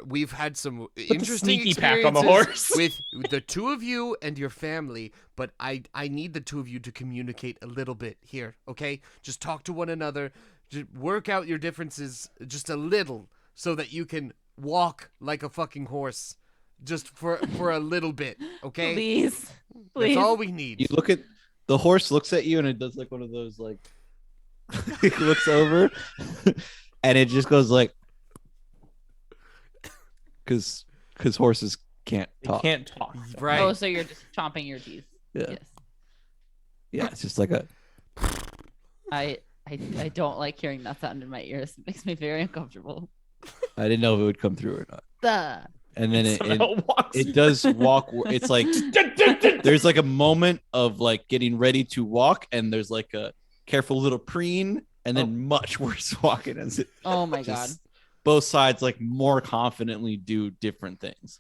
we've had some interesting sneaky pack on the experiences horse. with the two of you and your family, but I need the two of you to communicate a little bit here, okay? Just talk to one another, just work out your differences just a little so that you can walk like a fucking horse just for a little bit, okay? Please, That's please. all we need. You look at the horse, looks at you, and it does like one of those like it looks over, and it just goes like because horses can't They talk. can't talk. Right. Oh, so you're just chomping your teeth. Yeah. Yes. Yeah, it's just like a I don't like hearing that sound in my ears. It makes me very uncomfortable. I didn't know if it would come through or not. Duh. And then Somehow walks. it does walk. It's like there's like a moment of like getting ready to walk, and there's like a careful little preen, and then much worse walking as it. Oh my god. just- both sides like more confidently do different things.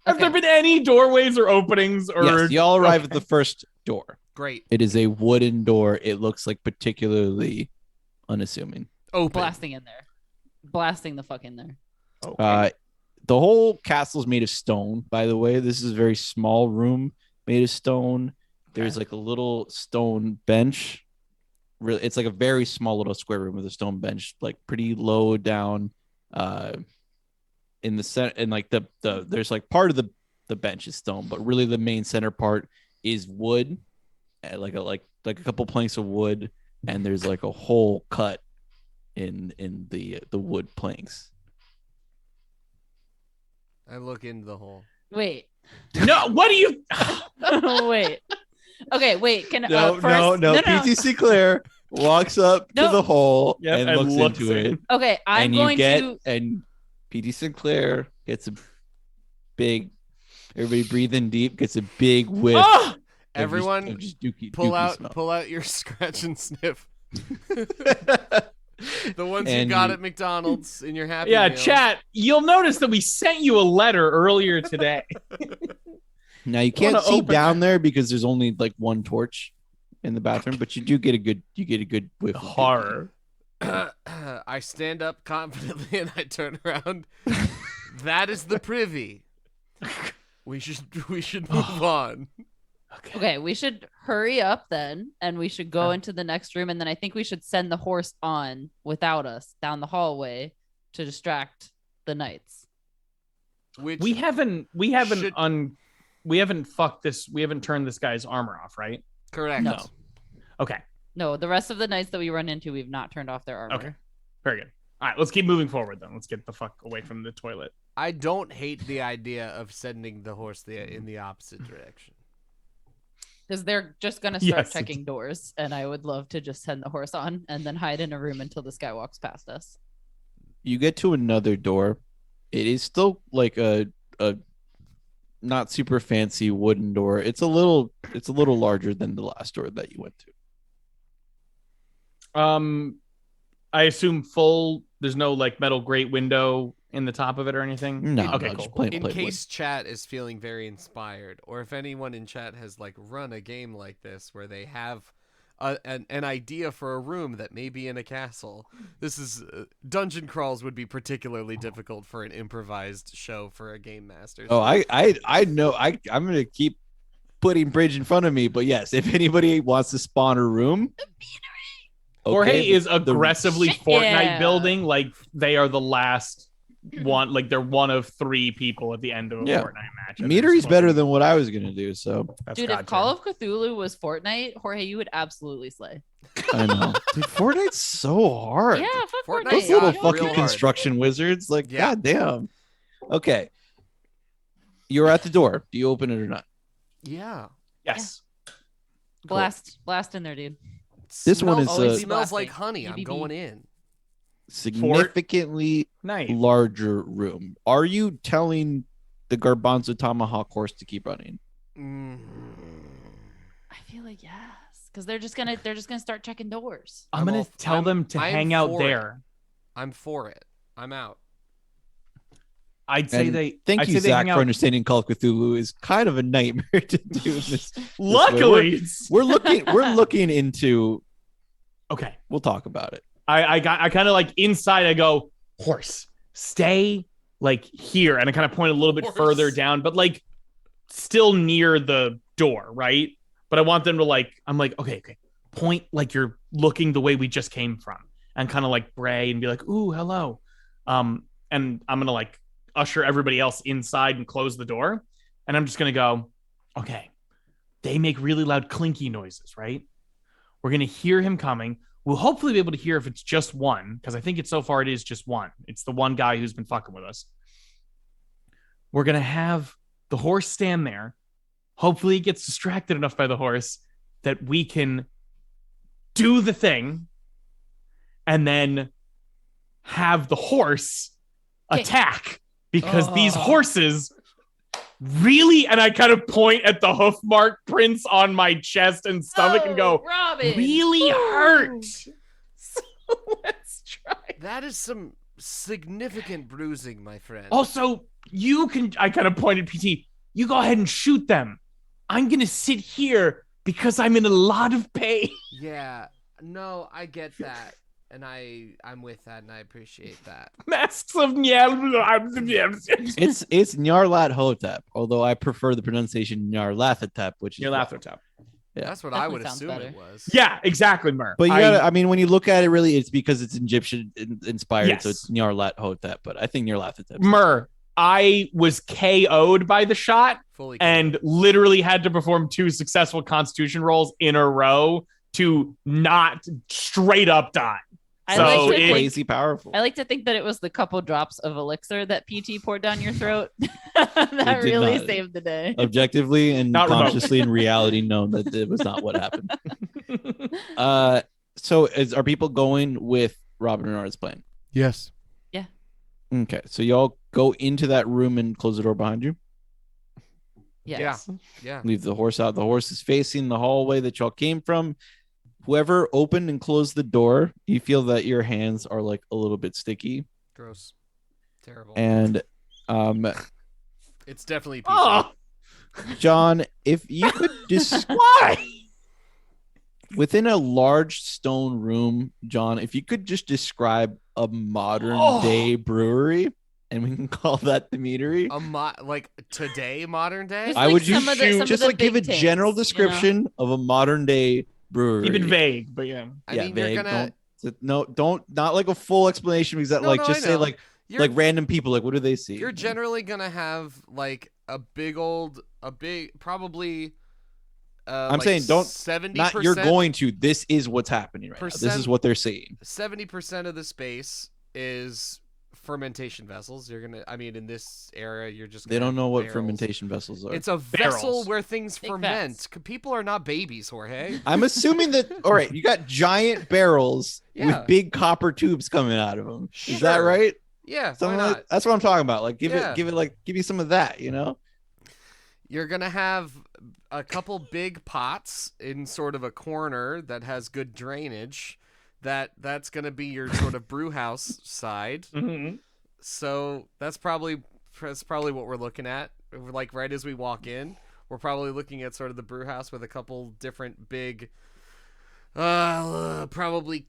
Have there Okay. been any doorways or openings or? Yes, y'all arrive at Okay. the first door. Great. It is a wooden door. It looks like particularly unassuming. Open. Blasting in there. Blasting the fuck in there. The whole castle is made of stone, by the way. This is a very small room made of stone. There's like a little stone bench. Really, it's like a very small little square room with a stone bench, like pretty low down in the center. And like the there's like part of the bench is stone, but really the main center part is wood, like a couple planks of wood, and there's like a hole cut in the wood planks. I look into the hole. Wait. No, what do you? Wait. Okay, wait. Can No, first, no. PT Sinclair walks up to No. the hole Yep, and and looks into in. it. Okay, I'm And going to and PT Sinclair gets a big. Everybody breathing deep gets a big whiff. Oh! of Everyone, of just dookie, pull dookie out your scratch and sniff. smell. The ones you And got you- at McDonald's in your Happy Yeah, Meal. chat. You'll notice that we sent you a letter earlier today. Now you can't wanna see open down there because there's only like one torch in the bathroom, but you do get a good whiff. of Horror. I stand up confidently and I turn around. That is the privy. We should move on. Okay, we should hurry up then, and we should go into the next room, and then I think we should send the horse on without us down the hallway to distract the knights. Which We haven't fucked this. We haven't turned this guy's armor off, right? correct. No. Okay. No, the rest of the knights that we run into, we've not turned off their armor. Okay. Very good. All right, let's keep moving forward then. Let's get the fuck away from the toilet. I don't hate the idea of sending the horse in the opposite direction. Because they're just gonna start Yes. checking doors, and I would love to just send the horse on and then hide in a room until this guy walks past us. You get to another door, It is still like a not super fancy wooden door. It's a little larger than the last door that you went to. I assume full. There's no like metal grate window in the top of it or anything. No, Okay, no, cool. just plain In wood. case chat is feeling very inspired, or if anyone in chat has like run a game like this where they have an idea for a room that may be in a castle, this is dungeon crawls would be particularly difficult for an improvised show for a game master. Oh, I know. I'm gonna keep putting bridge in front of me, but yes, if anybody wants to spawn a room, Jorge is aggressively Fortnite Yeah. building like they are the last one. Like they're one of 3 people at the end of a Yeah. Fortnite match. Meadery's better than what I was gonna do. So That's Dude, God if Call tier. of Cthulhu was Fortnite, Jorge, you would absolutely slay. I know, dude. Fortnite's so hard. Yeah, fuck Fortnite Fortnite. Those Yeah, little real fucking hard. construction wizards, like, Yeah. goddamn. Okay, you're at the door. Do you open it or not? Yeah. Yes. Blast in there, dude. This one Smells- is, always uh, smells like blasting. honey. I'm BBB. going in. Significantly Nice. larger room. Are you telling the Garbanzo Tomahawk horse to keep running? Mm. I feel like yes, because they're just gonna start checking doors. I'm gonna tell them to I'm hang out for there. I'm for it. I'm out. I'd say And they. Thank I'd you, say they Zach, hang for out. understanding Call of Cthulhu is kind of a nightmare to do this. Luckily, it's We're looking into. okay. We'll talk about it. I kind of like inside. I go, horse, stay like here, and I kind of point a little bit Horse. further down, but like still near the door, right? But I want them to like. I'm like, okay, point like you're looking the way we just came from, and kind of like bray and be like, ooh, hello, and I'm gonna like usher everybody else inside and close the door, and I'm just gonna go, okay, they make really loud clinky noises, right? We're gonna hear him coming. We'll hopefully be able to hear if it's just one, because I think so far it is just one. It's the one guy who's been fucking with us. We're going to have the horse stand there. Hopefully he gets distracted enough by the horse that we can do the thing and then have the horse Okay. attack, because these horses really, and I kind of point at the hoof mark prints on my chest and stomach and go, Robin. really hurt. So let's try. That is some significant bruising, my friend. Also, you can, I kind of pointed PT, you go ahead and shoot them. I'm going to sit here because I'm in a lot of pain. Yeah. No, I get that. And I'm with that, and I appreciate that. Masks of It's Nyarlathotep, Hotep, although I prefer the pronunciation Nyarlathotep, which is Nyarlathotep. Yeah. That's what I Definitely would sounds assume better. it was. Yeah, exactly, Mur. But you gotta, I mean, when you look at it, really, it's because it's Egyptian inspired, Yes. so it's Nyarlathotep. But I think Nyarlathotep. Mur, I was KO'd by the shot Fully. and literally had to perform 2 successful constitution rolls in a row to not straight up die. I So like to it- think, crazy powerful. I like to think that it was the couple drops of elixir that PT poured down your throat that did really not. saved the day. Objectively and Not remote. consciously in reality known that it was not what happened. So are people going with Robin Renard's plan? Yes. Okay, so y'all go into that room and close the door behind you. Yes. Yeah. Leave the horse out. The horse is facing the hallway that y'all came from. Whoever opened and closed the door, you feel that your hands are like a little bit sticky. Gross. Terrible. And It's definitely PT. Oh, John, if you could just why? within a large stone room, John, if you could just describe a modern Oh. day brewery, and we can call that the meadery. Like today, modern day? Just I like would some of the- some of just the like give a big tanks, general you know? description of a modern day brewery. Keep it vague, but yeah. I yeah, mean, vague. you're gonna. Don't not like a full explanation, because that No, like no, just I say know. like You're, random people, like what do they see? you're generally gonna have like probably. I'm saying don't- 70%. not you're going to. This is what's happening right now. This is Percent- what they're seeing. 70% of the space is fermentation vessels. You're gonna. I mean, in this era, you're just. They gonna don't have know what barrels. fermentation vessels are. It's a vessel Barrels. where things Big ferment. facts. People are not babies, Jorge. I'm assuming that. All right, you got giant barrels Yeah. with big copper tubes coming out of them. Is that Sure. right? Yeah, Something why like not? that's what I'm talking about. Like give Yeah. me some of that, You're gonna have a couple big pots in sort of a corner that has good drainage. That's gonna be your sort of brew house side. Mm-hmm. So that's probably what we're looking at. Like right as we walk in, we're probably looking at sort of the brew house with a couple different big, probably,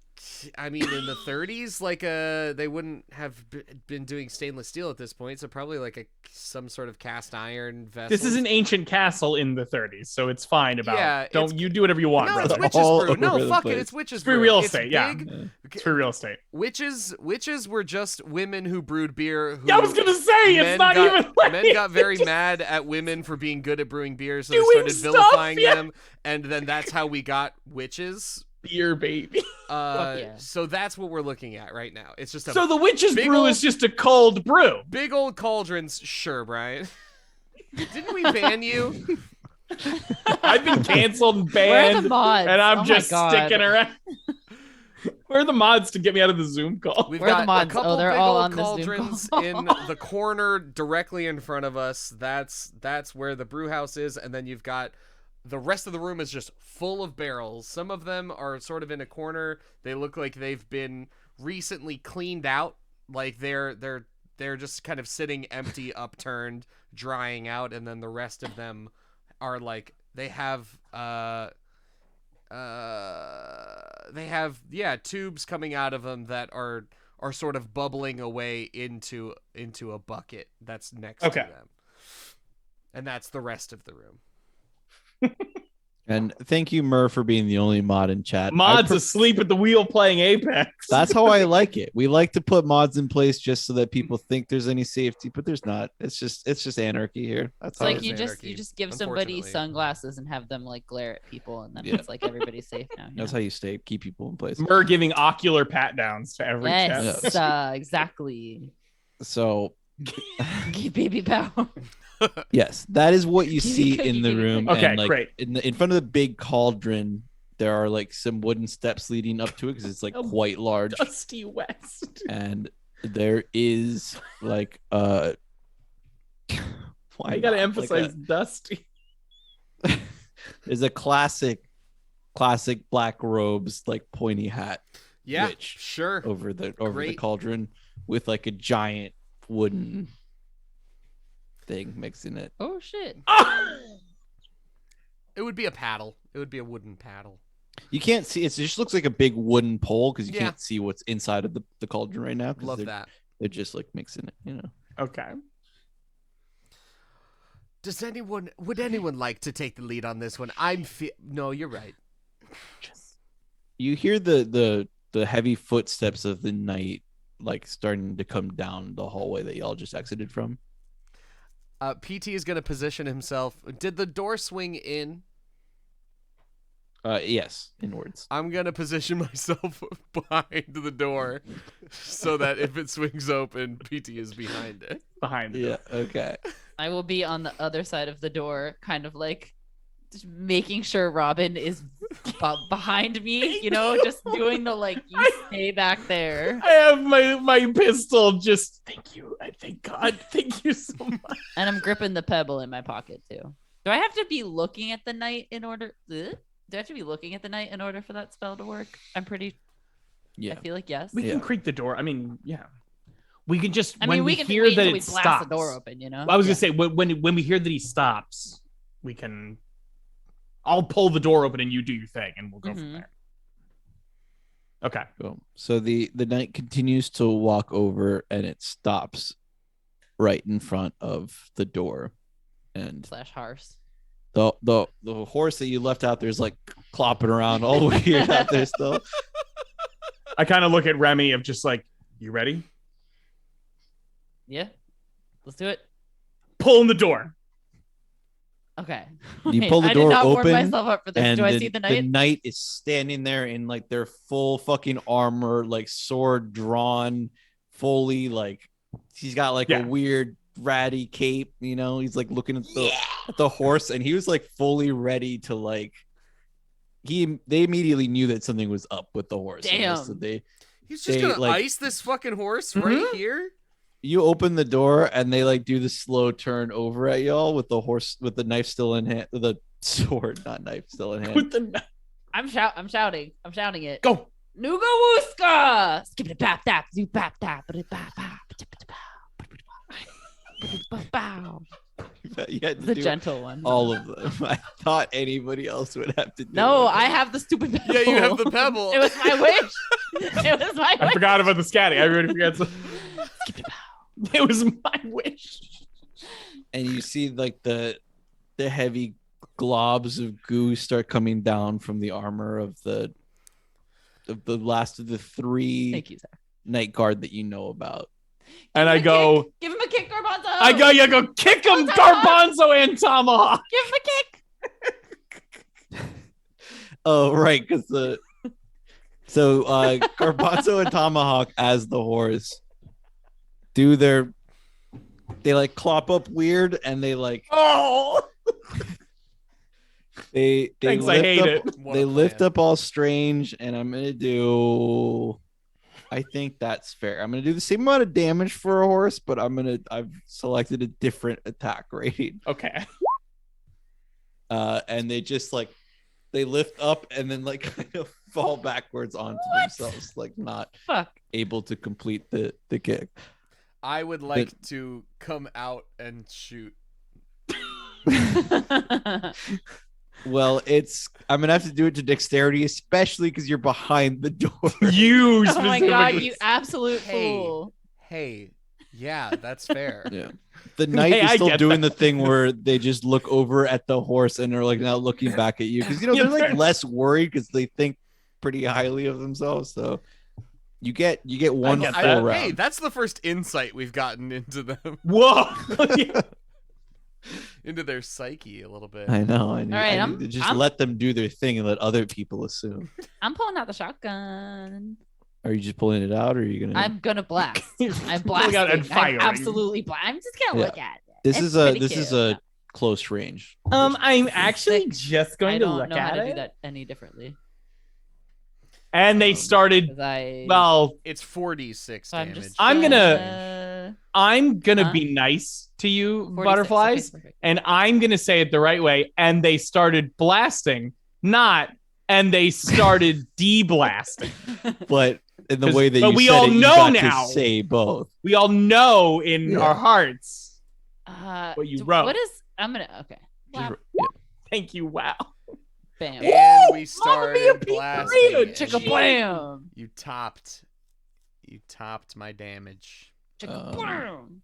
I mean, in the 30s, like they wouldn't have been doing stainless steel at this point, so probably like some sort of cast iron vessel. This is an ancient castle in the 30s, so it's fine about. Yeah, Don't you do whatever you want, No, brother. it's witches All brew. No, over the fuck place. it, it's witches It's free brew. real It's estate, yeah. big. It's for real estate. Witches were just women who brewed beer. Who Yeah, I was gonna say men it's not got, even. Like, men got very just mad at women for being good at brewing beer, so they doing started stuff, vilifying yeah. them, and then that's how we got witches. beer, baby. yeah. So that's what we're looking at right now. It's just a So the witch's big brew old- is just a cold brew. big old cauldrons. Sure, Brian. Didn't we ban you? I've been canceled and Where are the banned, mods? and I'm Oh my just God. sticking around. Where are the mods to get me out of the Zoom call? We've Where are got the mods? a couple Oh, they're big all old on this Zoom cauldrons call. in the corner directly in front of us. That's where the brew house is, and then you've got the rest of the room is just full of barrels. Some of them are sort of in a corner. They look like they've been recently cleaned out, like they're just kind of sitting empty, upturned, drying out, and then the rest of them are like they have tubes coming out of them that are sort of bubbling away into a bucket that's next Okay. to them. And that's the rest of the room. And thank you, Mur, for being the only mod in chat. Mods asleep at the wheel playing Apex. That's how I like it. We like to put mods in place just so that people think there's any safety, but there's not. It's just anarchy here. That's It's how like it you is. anarchy, just give somebody unfortunately. sunglasses and have them like glare at people, and then Yeah. it's like everybody's safe now. That's how you keep people in place. Mur giving ocular pat downs to every Yes, chest. exactly. So Baby power. yes, that is what you Give me see cookie, in the give me room. cookie. Okay, and, like, great. In front of the big cauldron, there are like some wooden steps leading up to it because it's like Oh, quite large. Dusty West. And there is like why I gotta not? emphasize Dusty. There's a classic black robes, like pointy hat Yeah, witch sure. over the Great. cauldron with like a giant wooden thing mixing it. Oh shit. It would be a paddle. It would be a wooden paddle. You can't see, it just looks like a big wooden pole because you Yeah. can't see what's inside of the cauldron right now. 'cause Love they're, that. They're just like mixing it. Okay. Would anyone like to take the lead on this one? No, you're right. You hear the heavy footsteps of the night like starting to come down the hallway that y'all just exited from. PT is going to position himself. Did the door swing in? Yes, inwards. I'm going to position myself behind the door so that if it swings open, PT is behind it. Behind it. Yeah, okay. I will be on the other side of the door, kind of like just making sure Robin is behind me, just doing the like, you stay back there. I have my pistol. Just thank you. I thank God. Thank you so much. And I'm gripping the pebble in my pocket too. Do I have to be looking at the night in order? Do I have to be looking at the night in order for that spell to work? I Yeah. feel like yes. We Yeah. can creak the door. I mean, yeah. We can just I when mean, we can hear wait that until we it blast stops. the door open, I was gonna say when we hear that he stops, we can. I'll pull the door open and you do your thing, and we'll go from Mhm. there. Okay. Cool. So the knight continues to walk over and it stops right in front of the door. And / horse. the horse that you left out there is like clopping around all weird out there still. I kind of look at Remy of just like, you ready? Yeah, let's do it. Pulling the door. Okay. You Wait, pull the I door did not warm open, myself up for this. And Do I see the the knight? knight is standing there in like their full fucking armor, like sword drawn, fully like he's got like Yeah. a weird ratty cape, he's like looking at the horse, and he was like fully ready to like they immediately knew that something was up with the horse. Damn. So they He's just They, going to like- ice this fucking horse right here? You open the door and they like do the slow turn over at y'all with the horse with the knife still in hand, the sword, not knife, still in hand. With the I'm shouting it. go. Nuga Wooska! Skip it bap tap, zoo bap tap, but it bap bap. You had to The do gentle one. all of them. I thought anybody else would have to do No, it. I have the stupid pebble. Yeah, you have the pebble. It was my wish. It was my I wish. forgot about the scatting. I already forgot. It was my wish. And you see like the heavy globs of goo start coming down from the armor of the last of the three Thank you, sir. night guard that you know about. And I go, Give him a kick, Garbanzo. I go, kick him, Garbanzo and Tomahawk. Give him a kick. Oh, right, because Garbanzo and Tomahawk as the horse they like clop up weird and they like they Thanks, I lift hate up, it. What they a lift plan. up all strange, and I'm gonna do. I think that's fair. I'm gonna do the same amount of damage for a horse, but I've selected a different attack rating. Okay. And they just like they lift up and then like kind of fall backwards onto themselves, like not Fuck. able to complete the kick. I would like to come out and shoot. Well, I'm gonna have to do it to dexterity, especially because you're behind the door. You Oh my god, specifically. you absolute Hey. fool. Hey, yeah, that's fair. Yeah. The knight Hey, is I still get doing that. the thing where they just look over at the horse and are like now looking back at you because they're like less worried because they think pretty highly of themselves. So you get one get full that. round. Hey, that's the first insight we've gotten into them, Whoa. into their psyche a little bit. I know. All right, I need to just let them do their thing and let other people assume. I'm pulling out the shotgun. Are you just pulling it out, or are you gonna? I'm gonna blast. I'm Pulling out blasting. and firing. I'm absolutely I'm just gonna Yeah. look at it. This It's is a pretty cute. close range. I'm actually Six. just going I to don't look know how at to do it. that any differently. And they started. 'Cause I Well, It's 4d6 so I'm damage. just I'm gonna Huh? be nice to you, 46. butterflies, Okay, perfect. and I'm gonna say it the right way. And they started blasting, and they started de-blasting. But in the 'Cause- way that but you we said all it, you know got now. to say both. We all know in Yeah. our hearts. What you wrote. What is? I'm gonna. Okay. Just- Wow. yeah. Thank you. Wow. Bam. And Woo! we Mamma mia, started Pete blasting. Maria, and Chicka Gee. blam. You topped my damage. Chicka Um, blam.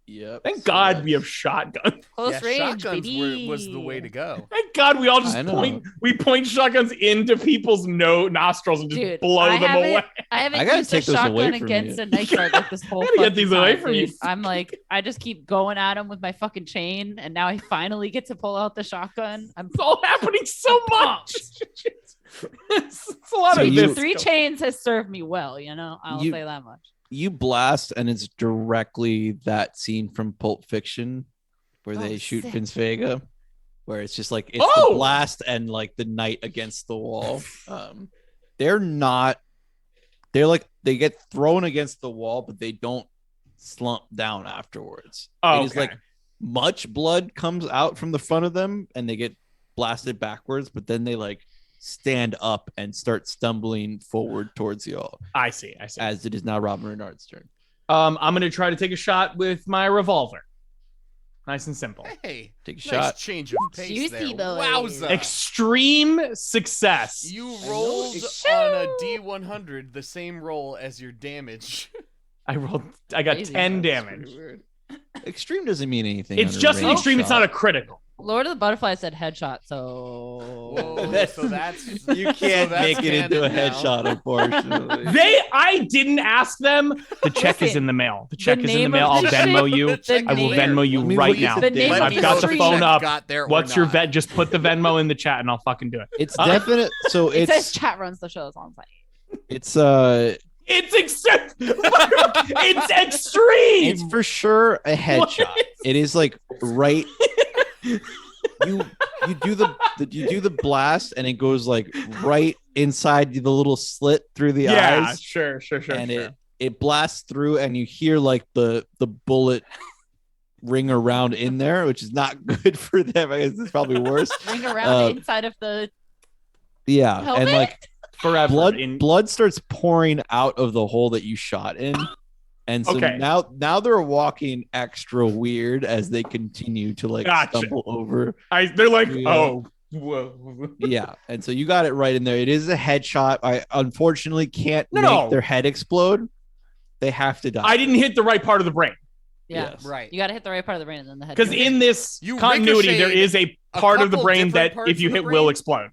Yep. Thank so God that's- we have shotguns. Close Yeah, range, shotguns baby. was the way to go. Thank God we all just I know. point shotguns into people's nostrils and just Dude, blow I them haven't- away. I haven't I gotta used a take those away shotgun from against you. a night guard like this whole I gotta get fucking these away time, from you. dude. I'm like, I just keep going at him with my fucking chain, and now I finally get to pull out the shotgun. I'm It's all happening so much. It's a lot So of you- this. three chains has served me well, you know. I'll You- say that much. You blast, and it's directly that scene from Pulp Fiction where Oh, they shoot sick. Vince Vega, where it's just like it's Oh! the blast and like the knight against the wall. They're not. They're like they get thrown against the wall, but they don't slump down afterwards. Oh, It is like much blood comes out from the front of them, and they get blasted backwards, but then they like stand up and start stumbling forward towards y'all, I see. as it is now Robin Renard's turn. I'm gonna try to take a shot with my revolver. Nice and simple. Hey, Take a nice shot. change of pace Juicy there. boys. Wowza. Extreme success. You rolled on a D100 the same roll as your damage. I got Crazy. 10 That's damage. pretty weird. Extreme doesn't mean anything. It's on a just an range extreme. It's shot. not a critical. Lord of the Butterflies said headshot, so Whoa, so that's You can't that's make it into a canon now. headshot, unfortunately. I didn't ask them. The check is Listen, in the mail. The check is in the name mail. of I'll the Venmo shit- you. The I will name- Venmo you Let me right look at now. the The name damage. of I've the got the street. phone up. Got there or What's your not. vet? Just put the Venmo in the chat and I'll fucking do it. It's definite. So it says it's chat runs the show. That's all I'm saying. it's It's it's extreme. it's for sure a headshot. What? It is like right. You do the blast and it goes like right inside the little slit through the Yeah, eyes, sure. and it blasts through, and you hear like the bullet ring around in there, which is not good for them. I guess it's probably worse. Ring around inside of the Yeah, helmet? and like forever. blood starts pouring out of the hole that you shot in. And so now they're walking extra weird as they continue to like stumble over. They're like, oh, whoa. Yeah, and so you got it right in there. It is a headshot. I unfortunately can't make their head explode. They have to die. I didn't hit the right part of the brain. Yeah, yes. Right. You got to hit the right part of the brain and then the head. Because in this continuity, there is a part of the brain that if you hit will explode.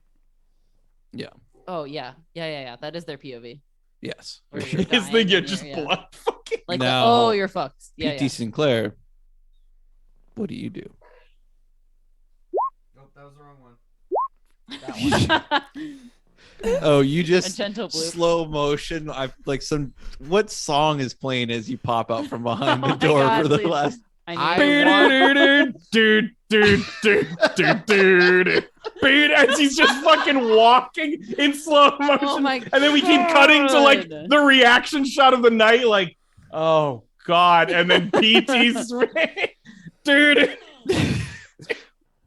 Yeah. Oh yeah. That is their POV. Yes. His thing, you're just blood fucking. Like, now, you're fucked. Yeah. PT Sinclair, what do you do? Nope, that was the wrong one. That one. Oh, you just gentle bloop. slow motion. What song is playing as you pop out from behind the door God, for the please. last? As he's just fucking walking in slow motion. Oh my and then we keep cutting to like God. the reaction shot of the night, like, oh God. And then PT's dude.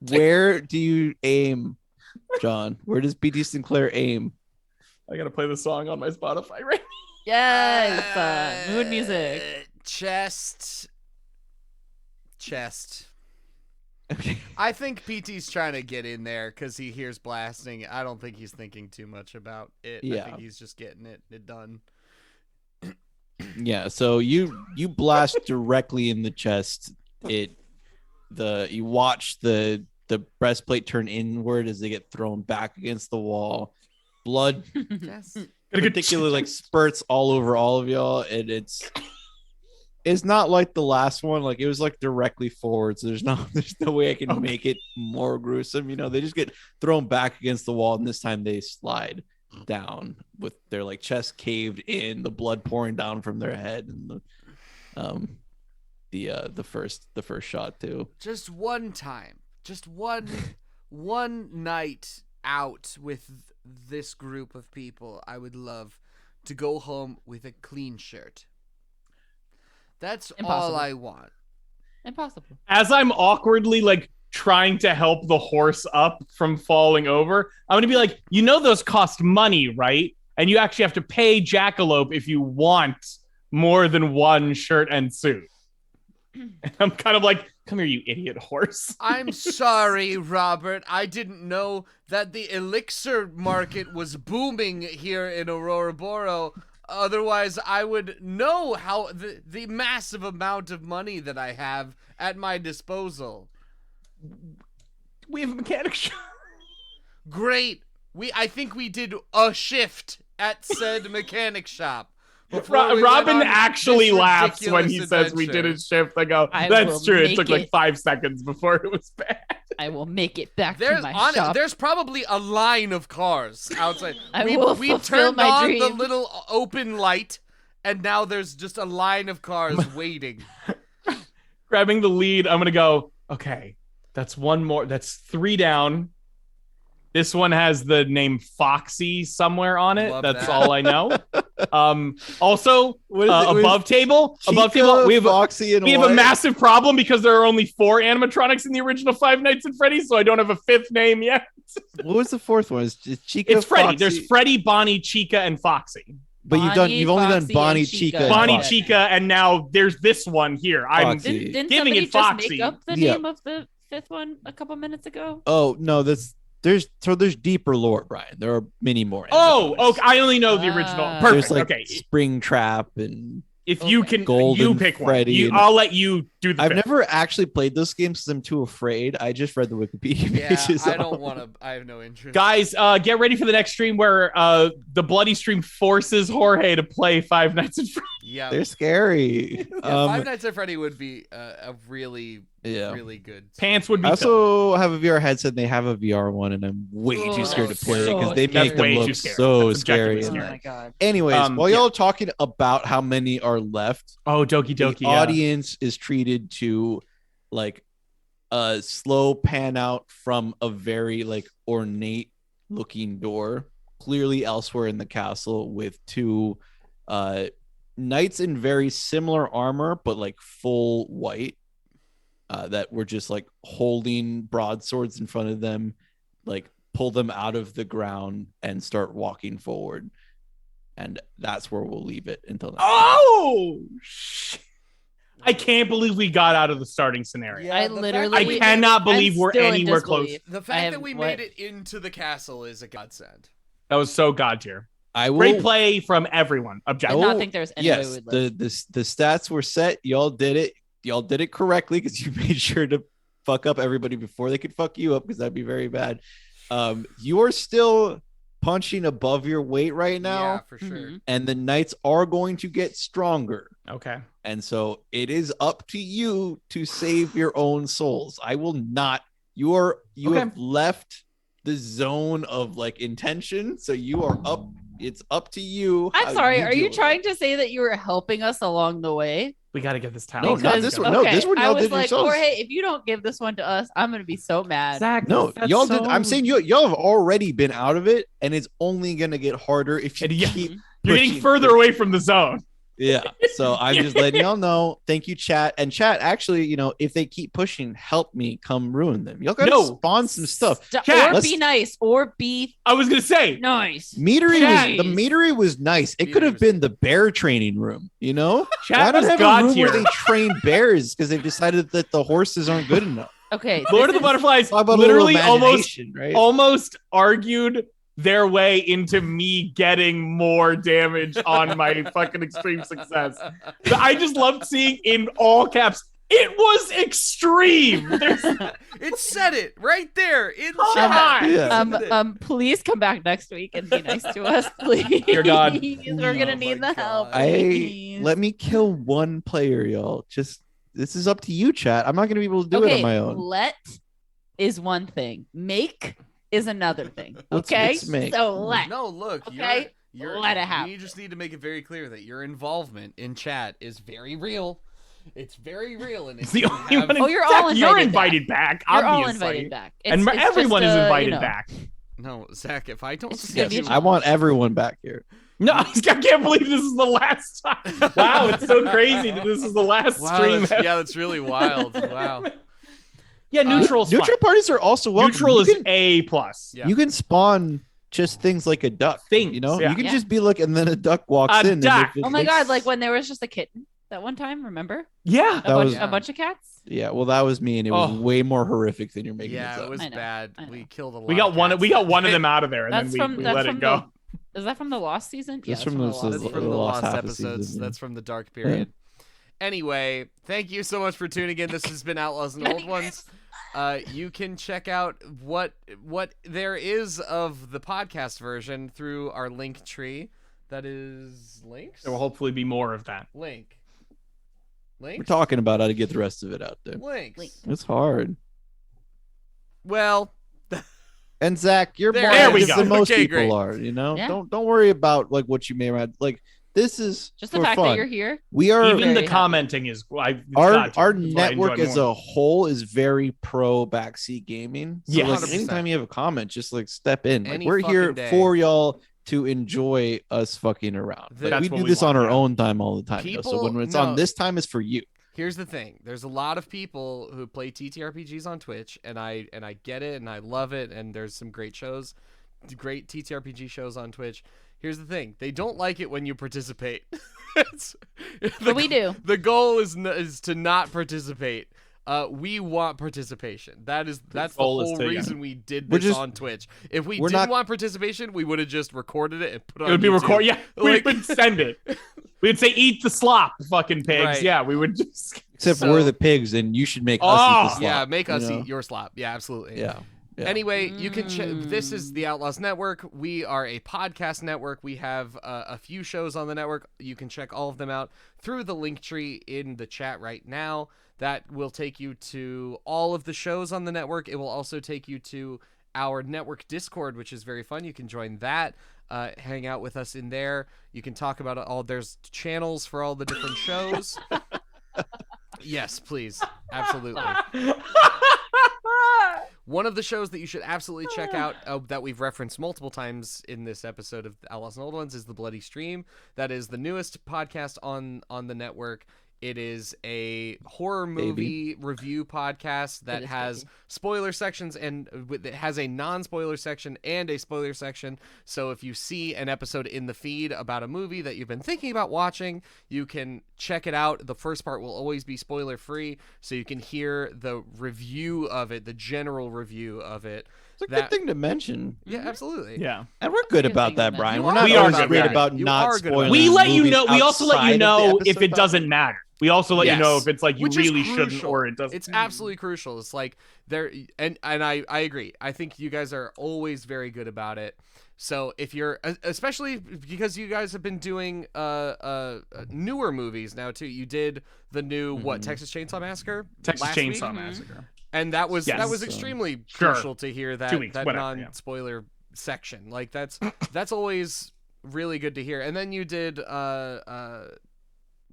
Where do you aim, John? Where does PT Sinclair aim? I gotta play the song on my Spotify right now. Yes. Mood music. Chest. Okay. I think PT's trying to get in there because he hears blasting. I don't think he's thinking too much about it. Yeah. I think he's just getting it done. Yeah, so you blast directly in the chest. You watch the breastplate turn inward as they get thrown back against the wall. Blood Yes. particularly like spurts all over all of y'all, and it's not like the last one. Like it was like directly forward, so there's no way I can make it more gruesome. You know, they just get thrown back against the wall, and this time they slide down with their like chest caved in, the blood pouring down from their head, and the first shot too. Just one time, just one night out with this group of people. I would love to go home with a clean shirt. That's all I want. Impossible. As I'm awkwardly like trying to help the horse up from falling over, I'm gonna be like, you know, those cost money, right? And you actually have to pay Jackalope if you want more than one shirt and suit. And I'm kind of like, come here, you idiot horse. I'm sorry, Robert. I didn't know that the elixir market was booming here in Auroraboro. Otherwise, I would know how the massive amount of money that I have at my disposal. We have a mechanic shop. Great. I think we did a shift at said mechanic shop. before we Robin went on actually this laughs when ridiculous he says we did adventure. a shift. I go, I that's will true. It make took like it. 5 seconds before it was bad. I will make it back to my shop. There's probably a line of cars outside. I we will we fulfill turned my on the dream. little open light, and now there's just a line of cars waiting. Grabbing the lead, I'm gonna go, okay, that's one more. That's 3 down. This one has the name Foxy somewhere on it. Love That's that. all I know. Also, What is it? above table, Chica, we have Foxy, and we have what? a massive problem because there are only 4 animatronics in the original Five Nights at Freddy's, so I don't have a 5th name yet. What was the 4th one? It's Chica. It's Freddy. Foxy. There's Freddy, Bonnie, Chica, and Foxy. But Bonnie, you've only done Foxy, Bonnie, and Chica, Chica. and Bonnie, Foxy. Chica, and now there's this one here. I'm Foxy. Didn't giving somebody it just Foxy. make up the Yeah. name of the 5th one a couple minutes ago? Oh no, there's deeper lore, Brian. There are many more. Oh, animatronics. okay. I only know the original. Ah. Perfect. There's like Okay. Springtrap and If you Okay. can, Golden you pick Freddy one. and- I'll let you do the I've 5th. never actually played those games because I'm too afraid. I just read the Wikipedia Yeah, pages. I on don't them. want to. I have no interest. Guys, get ready for the next stream where the bloody stream forces Jorge to play Five Nights at Freddy's. Yeah, They're scary. Five Nights at Freddy would be a really, Yeah. really good. Pants would be I filled. also have a VR headset. And they have a VR one, and I'm way Oh, too scared to that's play it because so they scary. make them Way look too scary. so That's objectively scary. Oh in scary. my god. Anyways, while yeah. y'all are talking about how many are left, Oh, Doki the Doki. audience is treated to like a slow pan out from a very like ornate looking door, clearly elsewhere in the castle, with 2 knights in very similar armor, but like full white, that were just like holding broadswords in front of them, like pull them out of the ground and start walking forward. And that's where we'll leave it until next time. Oh, shit. I can't believe we got out of the starting scenario. Yeah, I the literally. I cannot believe I'm we're still in anywhere close. disbelief. The I fact have- that we what? made it into the castle is a godsend. That was so god tier. I will. Great play from everyone. I Objective. did not think there was any way Yes, we'd live. the stats were set. Y'all did it. Y'all did it correctly because you made sure to fuck up everybody before they could fuck you up, because that'd be very bad. You are still punching above your weight right now, Yeah, for sure. Mhm. and the knights are going to get stronger. Okay. And so it is up to you to save your own souls. I will not. You Okay. have left the zone of like intention, so you are up. It's up to you. I'm how sorry. Are deal you with trying it. to say that you were helping us along the way? We got to get this town. No, not this one. No, this one I y'all was did like, yourselves. Jorge, if you don't give this one to us, I'm gonna be so mad. Zach, No, that's y'all so- did. I'm saying y'all have already been out of it, and it's only gonna get harder if you And yeah, keep. You're getting pushing further through. away from the zone. Yeah. So I'm just letting y'all know. Thank you, chat. And chat, actually, if they keep pushing, help me come ruin them. Y'all gotta No. spawn some stuff. Chat, Or let's- be nice, or be I was gonna say. nice. Meadery Chat. was the meadery was nice. It could have Meadery been the bear training room, Why Chat not was have a god room tier. where they train bears because they've decided that the horses aren't good enough? Okay, Lord this of the Butterflies How about literally a little almost imagination, right? almost argued their way into me getting more damage on my fucking extreme success. I just loved seeing in all caps, it was extreme. There's It said it right there in Come chat. on. Yeah. Please come back next week and be nice to us, please. Dear God. We're gonna Oh need my the help. God. Please. Let me kill one player, y'all. Just this is up to you, chat. I'm not gonna be able to do it on my own. Let is one thing. Make is another thing. Let's- Okay, let's make. so let. No, look, Okay, you're let it happen. You just need to make it very clear that your involvement in chat is very real. It's very real, and It's if the you only have- one. Oh, you're Zach, all You're invited invited back. You're all obviously. invited back. And It's everyone just, is you invited know. back. No, Zach, if I don't It's just see gonna be you, a I want everyone back here. No, I can't believe this is the last time. Wow, it's so crazy that this is the last wow, stream. that's really wild. Wow. Yeah, neutral's Neutral fine. parties are also welcome. Neutral You is can- A plus. Yeah. You can spawn just things like a duck. Things, You know, yeah. you can Yeah. just be like, and then a duck walks A in. and duck. if it Oh my makes- god, like when there was just a kitten that one time, remember? Yeah. That was- A bunch of cats? Yeah, well, that was me, and it was Oh. way more horrific than you're making it Yeah, sound. it was I know, bad. I know. We killed a lot. We got of one. cats We got that one of day. them out of there, and That's then from we that's let from it go. Is that from the Lost season? That's Yeah, from the the- Lost That's the from the lost lost half a episodes. season, yeah. That's from the dark period. Anyway, thank you so much for tuning in. This has been Outlaws and Old Ones. You can check out what there is of the podcast version through our link tree. That is links. There will hopefully be more of that. Link. We're Links. talking about how to get the rest of it out there. Links. Link. It's hard. Well, And Zach, you're There more we active go. than most Okay, people great. are. You know, Yeah. don't worry about like what you may have. Like this is Just the for fact fun. that you're here. We are Even the very happy. commenting is. our network as a whole is very pro backseat gaming. So Yes. like 100%. anytime you have a comment, just like step in. Like Any we're here fucking day. for y'all to enjoy us fucking around. But That's we what do we this on want, our yeah. own time all the time. though. So People- when it's no. on this time, is for you. here's the thing. There's a lot of people who play TTRPGs on Twitch, and I get it, and I love it, and there's some great shows, great TTRPG shows on Twitch. Here's the thing. They don't like it when you participate. But we do. The goal is to not participate. We want participation. That's the goal is whole to, yeah. reason we did We're this just- on Twitch. If we we're didn't not- want participation, we would have just recorded it and put it It on would be YouTube. recorded. Yeah, we Like- would send it. We'd say, "Eat the slop, fucking pigs." Right. Yeah, we would just. Except So- we're the pigs, and you should make us eat Oh, the slop. Yeah, make us you know? eat your slop. Yeah, absolutely. Yeah. Yeah. Anyway, you can this is the Outlaws Network. We are a podcast network. We have a few shows on the network. You can check all of them out through the link tree in the chat right now. That will take you to all of the shows on the network. It will also take you to our network Discord, which is very fun. You can join that, hang out with us in there. You can talk about it all. There's channels for all the different shows. Yes, please. Absolutely. One of the shows that you should absolutely check out that we've referenced multiple times in this episode of Outlaws and Old Ones is The Bloody Stream. That is the newest podcast on the network. It is a horror movie review podcast that has spoiler sections, and it has a non-spoiler section and a spoiler section. So if you see an episode in the feed about a movie that you've been thinking about watching, you can check it out. The first part will always be spoiler-free, so you can hear the review of it, the general review of it. It's a good thing to mention. Yeah, absolutely. Yeah. And we're good about that, Brian. We're not We are always good great about about You not are good about spoiling. it. We let you movies know. We also let outside you of the know if episode it doesn't matter. We also let you know if it's like you Which is really shouldn't crucial. or it doesn't. It's absolutely crucial. It's like there, and I agree. I think you guys are always very good about it. So if you're, especially because you guys have been doing newer movies now too. You did the new Texas Chainsaw Massacre Texas last Chainsaw week? Massacre. And that was Yes. extremely Sure. crucial to hear that 2 weeks, that whatever, yeah. non-spoiler section. Like that's always really good to hear. And then you did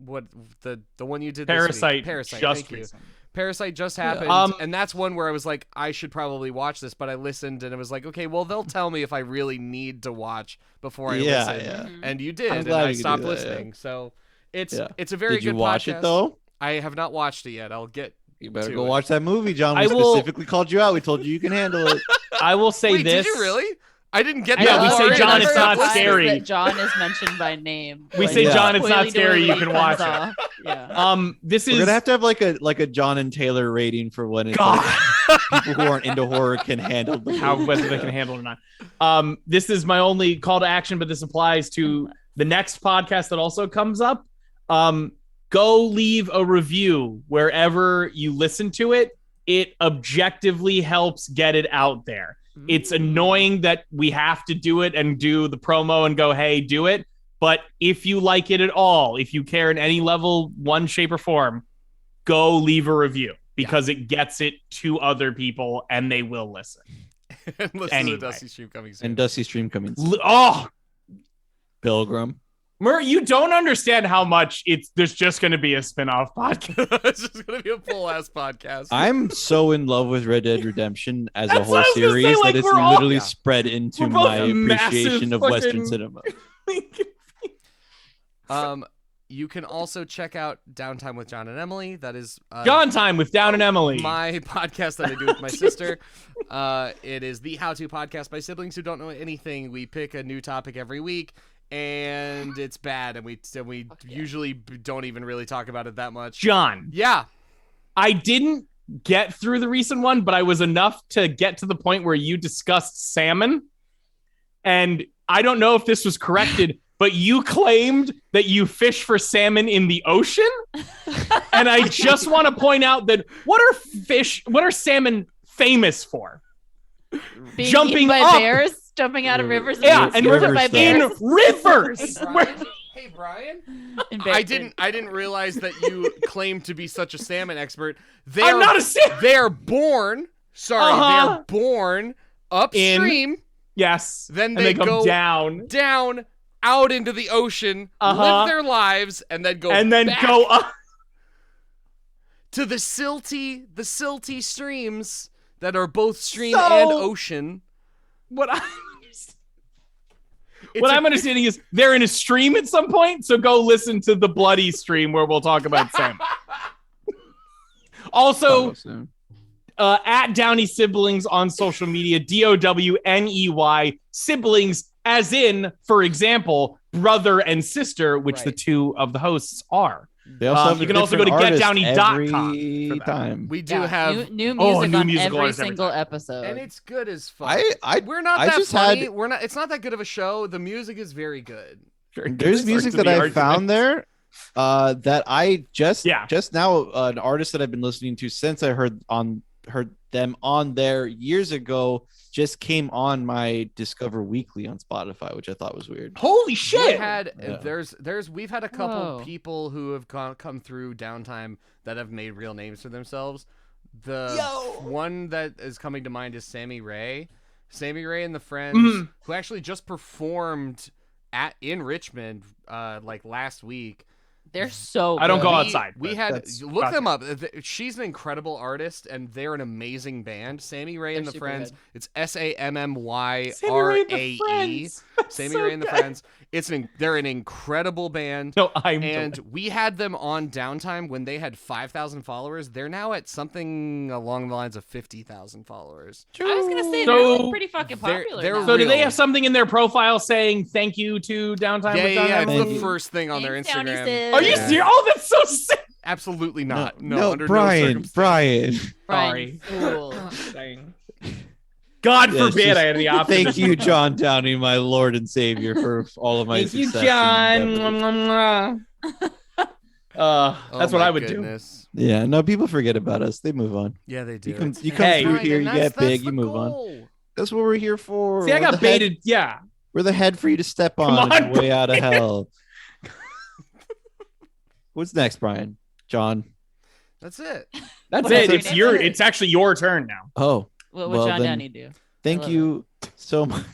what the one you did this week. Parasite. Just Thank you. recently. Parasite just happened, and that's one where I was like, I should probably watch this, but I listened and it was like, okay, well, they'll tell me if I really need to watch before I listen. Yeah. And you did, I'm and glad I you could stopped do that, listening. So it's Yeah. a very Did you good watch podcast. it though? I have not watched it yet. I'll get. You better to go it. watch that movie, John. We I will- specifically called you out. We told you can handle it. I will say Wait, this. did you really? I didn't get Yeah, that. we far say, in. John, I it's stopped not listening. scary. That John is mentioned by name. We Like, say, Yeah. John, it's not completely scary. doing You what can he watch comes it. off. Yeah. This We're is gonna have to have like a John and Taylor rating for when it's God. like, people who aren't into horror can handle the how whether they can handle it or not. This is my only call to action, but this applies to the next podcast that also comes up. Go leave a review wherever you listen to it. It objectively helps get it out there. It's annoying that we have to do it and do the promo and go, hey, do it. But if you like it at all, if you care in any level, one shape or form, go leave a review because it gets it to other people and they will listen. And listen Anyway. to the Dusty Stream coming soon. and Dusty Stream coming soon. Oh, Pilgrim. Mur, you don't understand how much there's just going to be a spin-off podcast. It's just gonna be a full ass podcast. I'm so in love with Red Dead Redemption as a That's whole what I was gonna say, series like, that it's we're all- literally Yeah. spread into We're both my massive appreciation of Western fucking- cinema. You can also check out Downtime with John and Emily. That is Gone Time with Down and Emily. my podcast that I do with my sister. It is the how-to podcast by siblings who don't know anything. We pick a new topic every week, and it's bad, and we usually don't even really talk about it that much. John, Yeah. I didn't get through the recent one, but I was enough to get to the point where you discussed salmon. And I don't know if this was corrected, but you claimed that you fish for salmon in the ocean. And I just want to point out that what are salmon famous for? Being Jumping eaten by up. bears, jumping out of rivers. Yeah, and river by stuff. in bears. rivers. Hey Brian. And bear- I didn't realize that you claimed to be such a salmon expert. I'm not a salmon. They're born. Sorry, Uh-huh. they're born upstream. Yes. Then and they come go down down out into the ocean, live their lives, and then go and then back go up. to the silty streams that are both stream So- and ocean. What I It's what a- I'm understanding is they're in a stream at some point, so go listen to the bloody stream where we'll talk about salmon. Also, at Downey Siblings on social media, DOWNEY siblings, as in, for example, brother and sister, which the Right. two of the hosts are. They also have You a can also go to different artist getdowny.com every for that. time. We do Yeah, have, new Oh, music new on musical every artists every single time. episode. and it's good as fuck. We're not I that just funny. had- We're not. It's not that good of a show. The music is very good. There's music that I found there that I just now an artist that I've been listening to since I heard them on there years ago just came on my Discover Weekly on Spotify, which I thought was weird. Holy We shit! had Yeah. we've had a couple Whoa. people who have come through Downtime that have made real names for themselves. The one that is coming to mind is Sammy Ray. Sammy Ray and the Friends, who actually just performed in Richmond like last week. They're so. I don't good. go outside. We but had that's look classic. them up. She's an incredible artist, and they're an amazing band. Sammy Ray and They're the super Friends. good. It's SAMMYRAE. Sammy Ray and the Friends. That's Sammy so Ray and the good. Friends. They're an incredible band. No, I'm. And we had them on Downtime when they had 5,000 followers. They're now at something along the lines of 50,000 followers. I was gonna say So- they're like pretty fucking They're- popular. they're now. So do they real. have something in their profile saying thank you to Downtime? Yeah, with yeah, John it's Allen? the first thing on their Thanks, Downy Instagram. Sis. Are you Yeah. serious? Oh, that's so sick. Absolutely not. No, no, under Brian, no circumstance. Brian. Brian, fool. God Yeah, it's forbid just- I had the option. Thank you, John Downey, my Lord and Savior, for all of my Thank you, success. John. and endeavors. Mwah, mwah, mwah. Oh That's what my I would goodness. Yeah, no, people forget about us. They move on. Yeah, they do. You come, It's you come Hey. through fine, here, and you that's- get big, that's you the move on. goal. That's what we're here for. do. See, I We're got the baited. Head, Yeah. we're the head for you to step on, Come on on, your way out of hell. What's next, Brian? John. That's it. That's What it. is It's it? your. It's actually your turn now. Oh, What would Well, John then- Downey do? thank love you so much.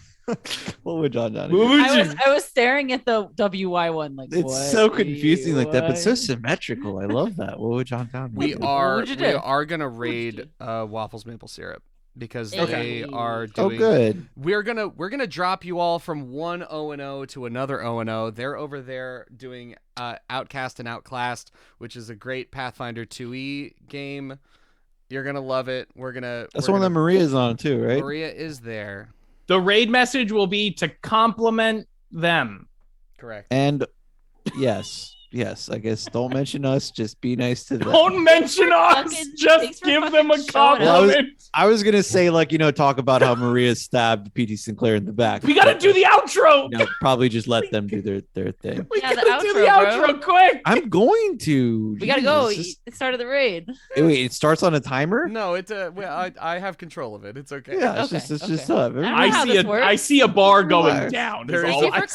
What would John Downey? What do? would I was staring at the WY one like It's what? so confusing like that, but so What? symmetrical. I love that. What would John Downey We do? are would you we do? are gonna What'd you raid do? Waffles Maple Syrup because Okay. they are Oh, doing. good. We're gonna drop you all from one O&O to another O&O. They're over there doing Outcast and Outclassed, which is a great Pathfinder 2e game. You're gonna love it. That's one that Maria's on too, right? Maria is there. The raid message will be to compliment them. Correct. And yes, I guess don't mention us. Just be nice to them. Don't mention us. fucking- thanks Just for give them a fucking showing up. compliment. I was gonna say talk about how Maria stabbed PT Sinclair in the back. We gotta do the outro. No, probably just let them do their thing. We Yeah, the gotta do the outro, bro. outro quick. I'm going to. We gotta go. Jesus. It started the raid. Wait, it starts on a timer. No, it's I have control of it. It's okay. Yeah, it's Okay, just okay. up. I don't know I how see this a works. I see a bar going Relax. down. There is is all Thank you I for see.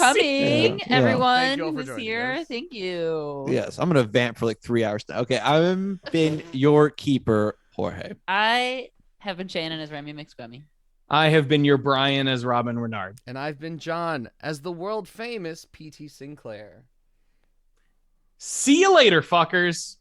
coming, Yeah. everyone Thank you all for who's joining here. us. Thank you. Yes, I'm gonna vamp for like 3 hours now. Okay, I've been your keeper, Jorge. I have been Shannon as Remy McSquemmy. I have been your Brian as Robin Renard. And I've been John as the world famous PT Sinclair. See you later, fuckers.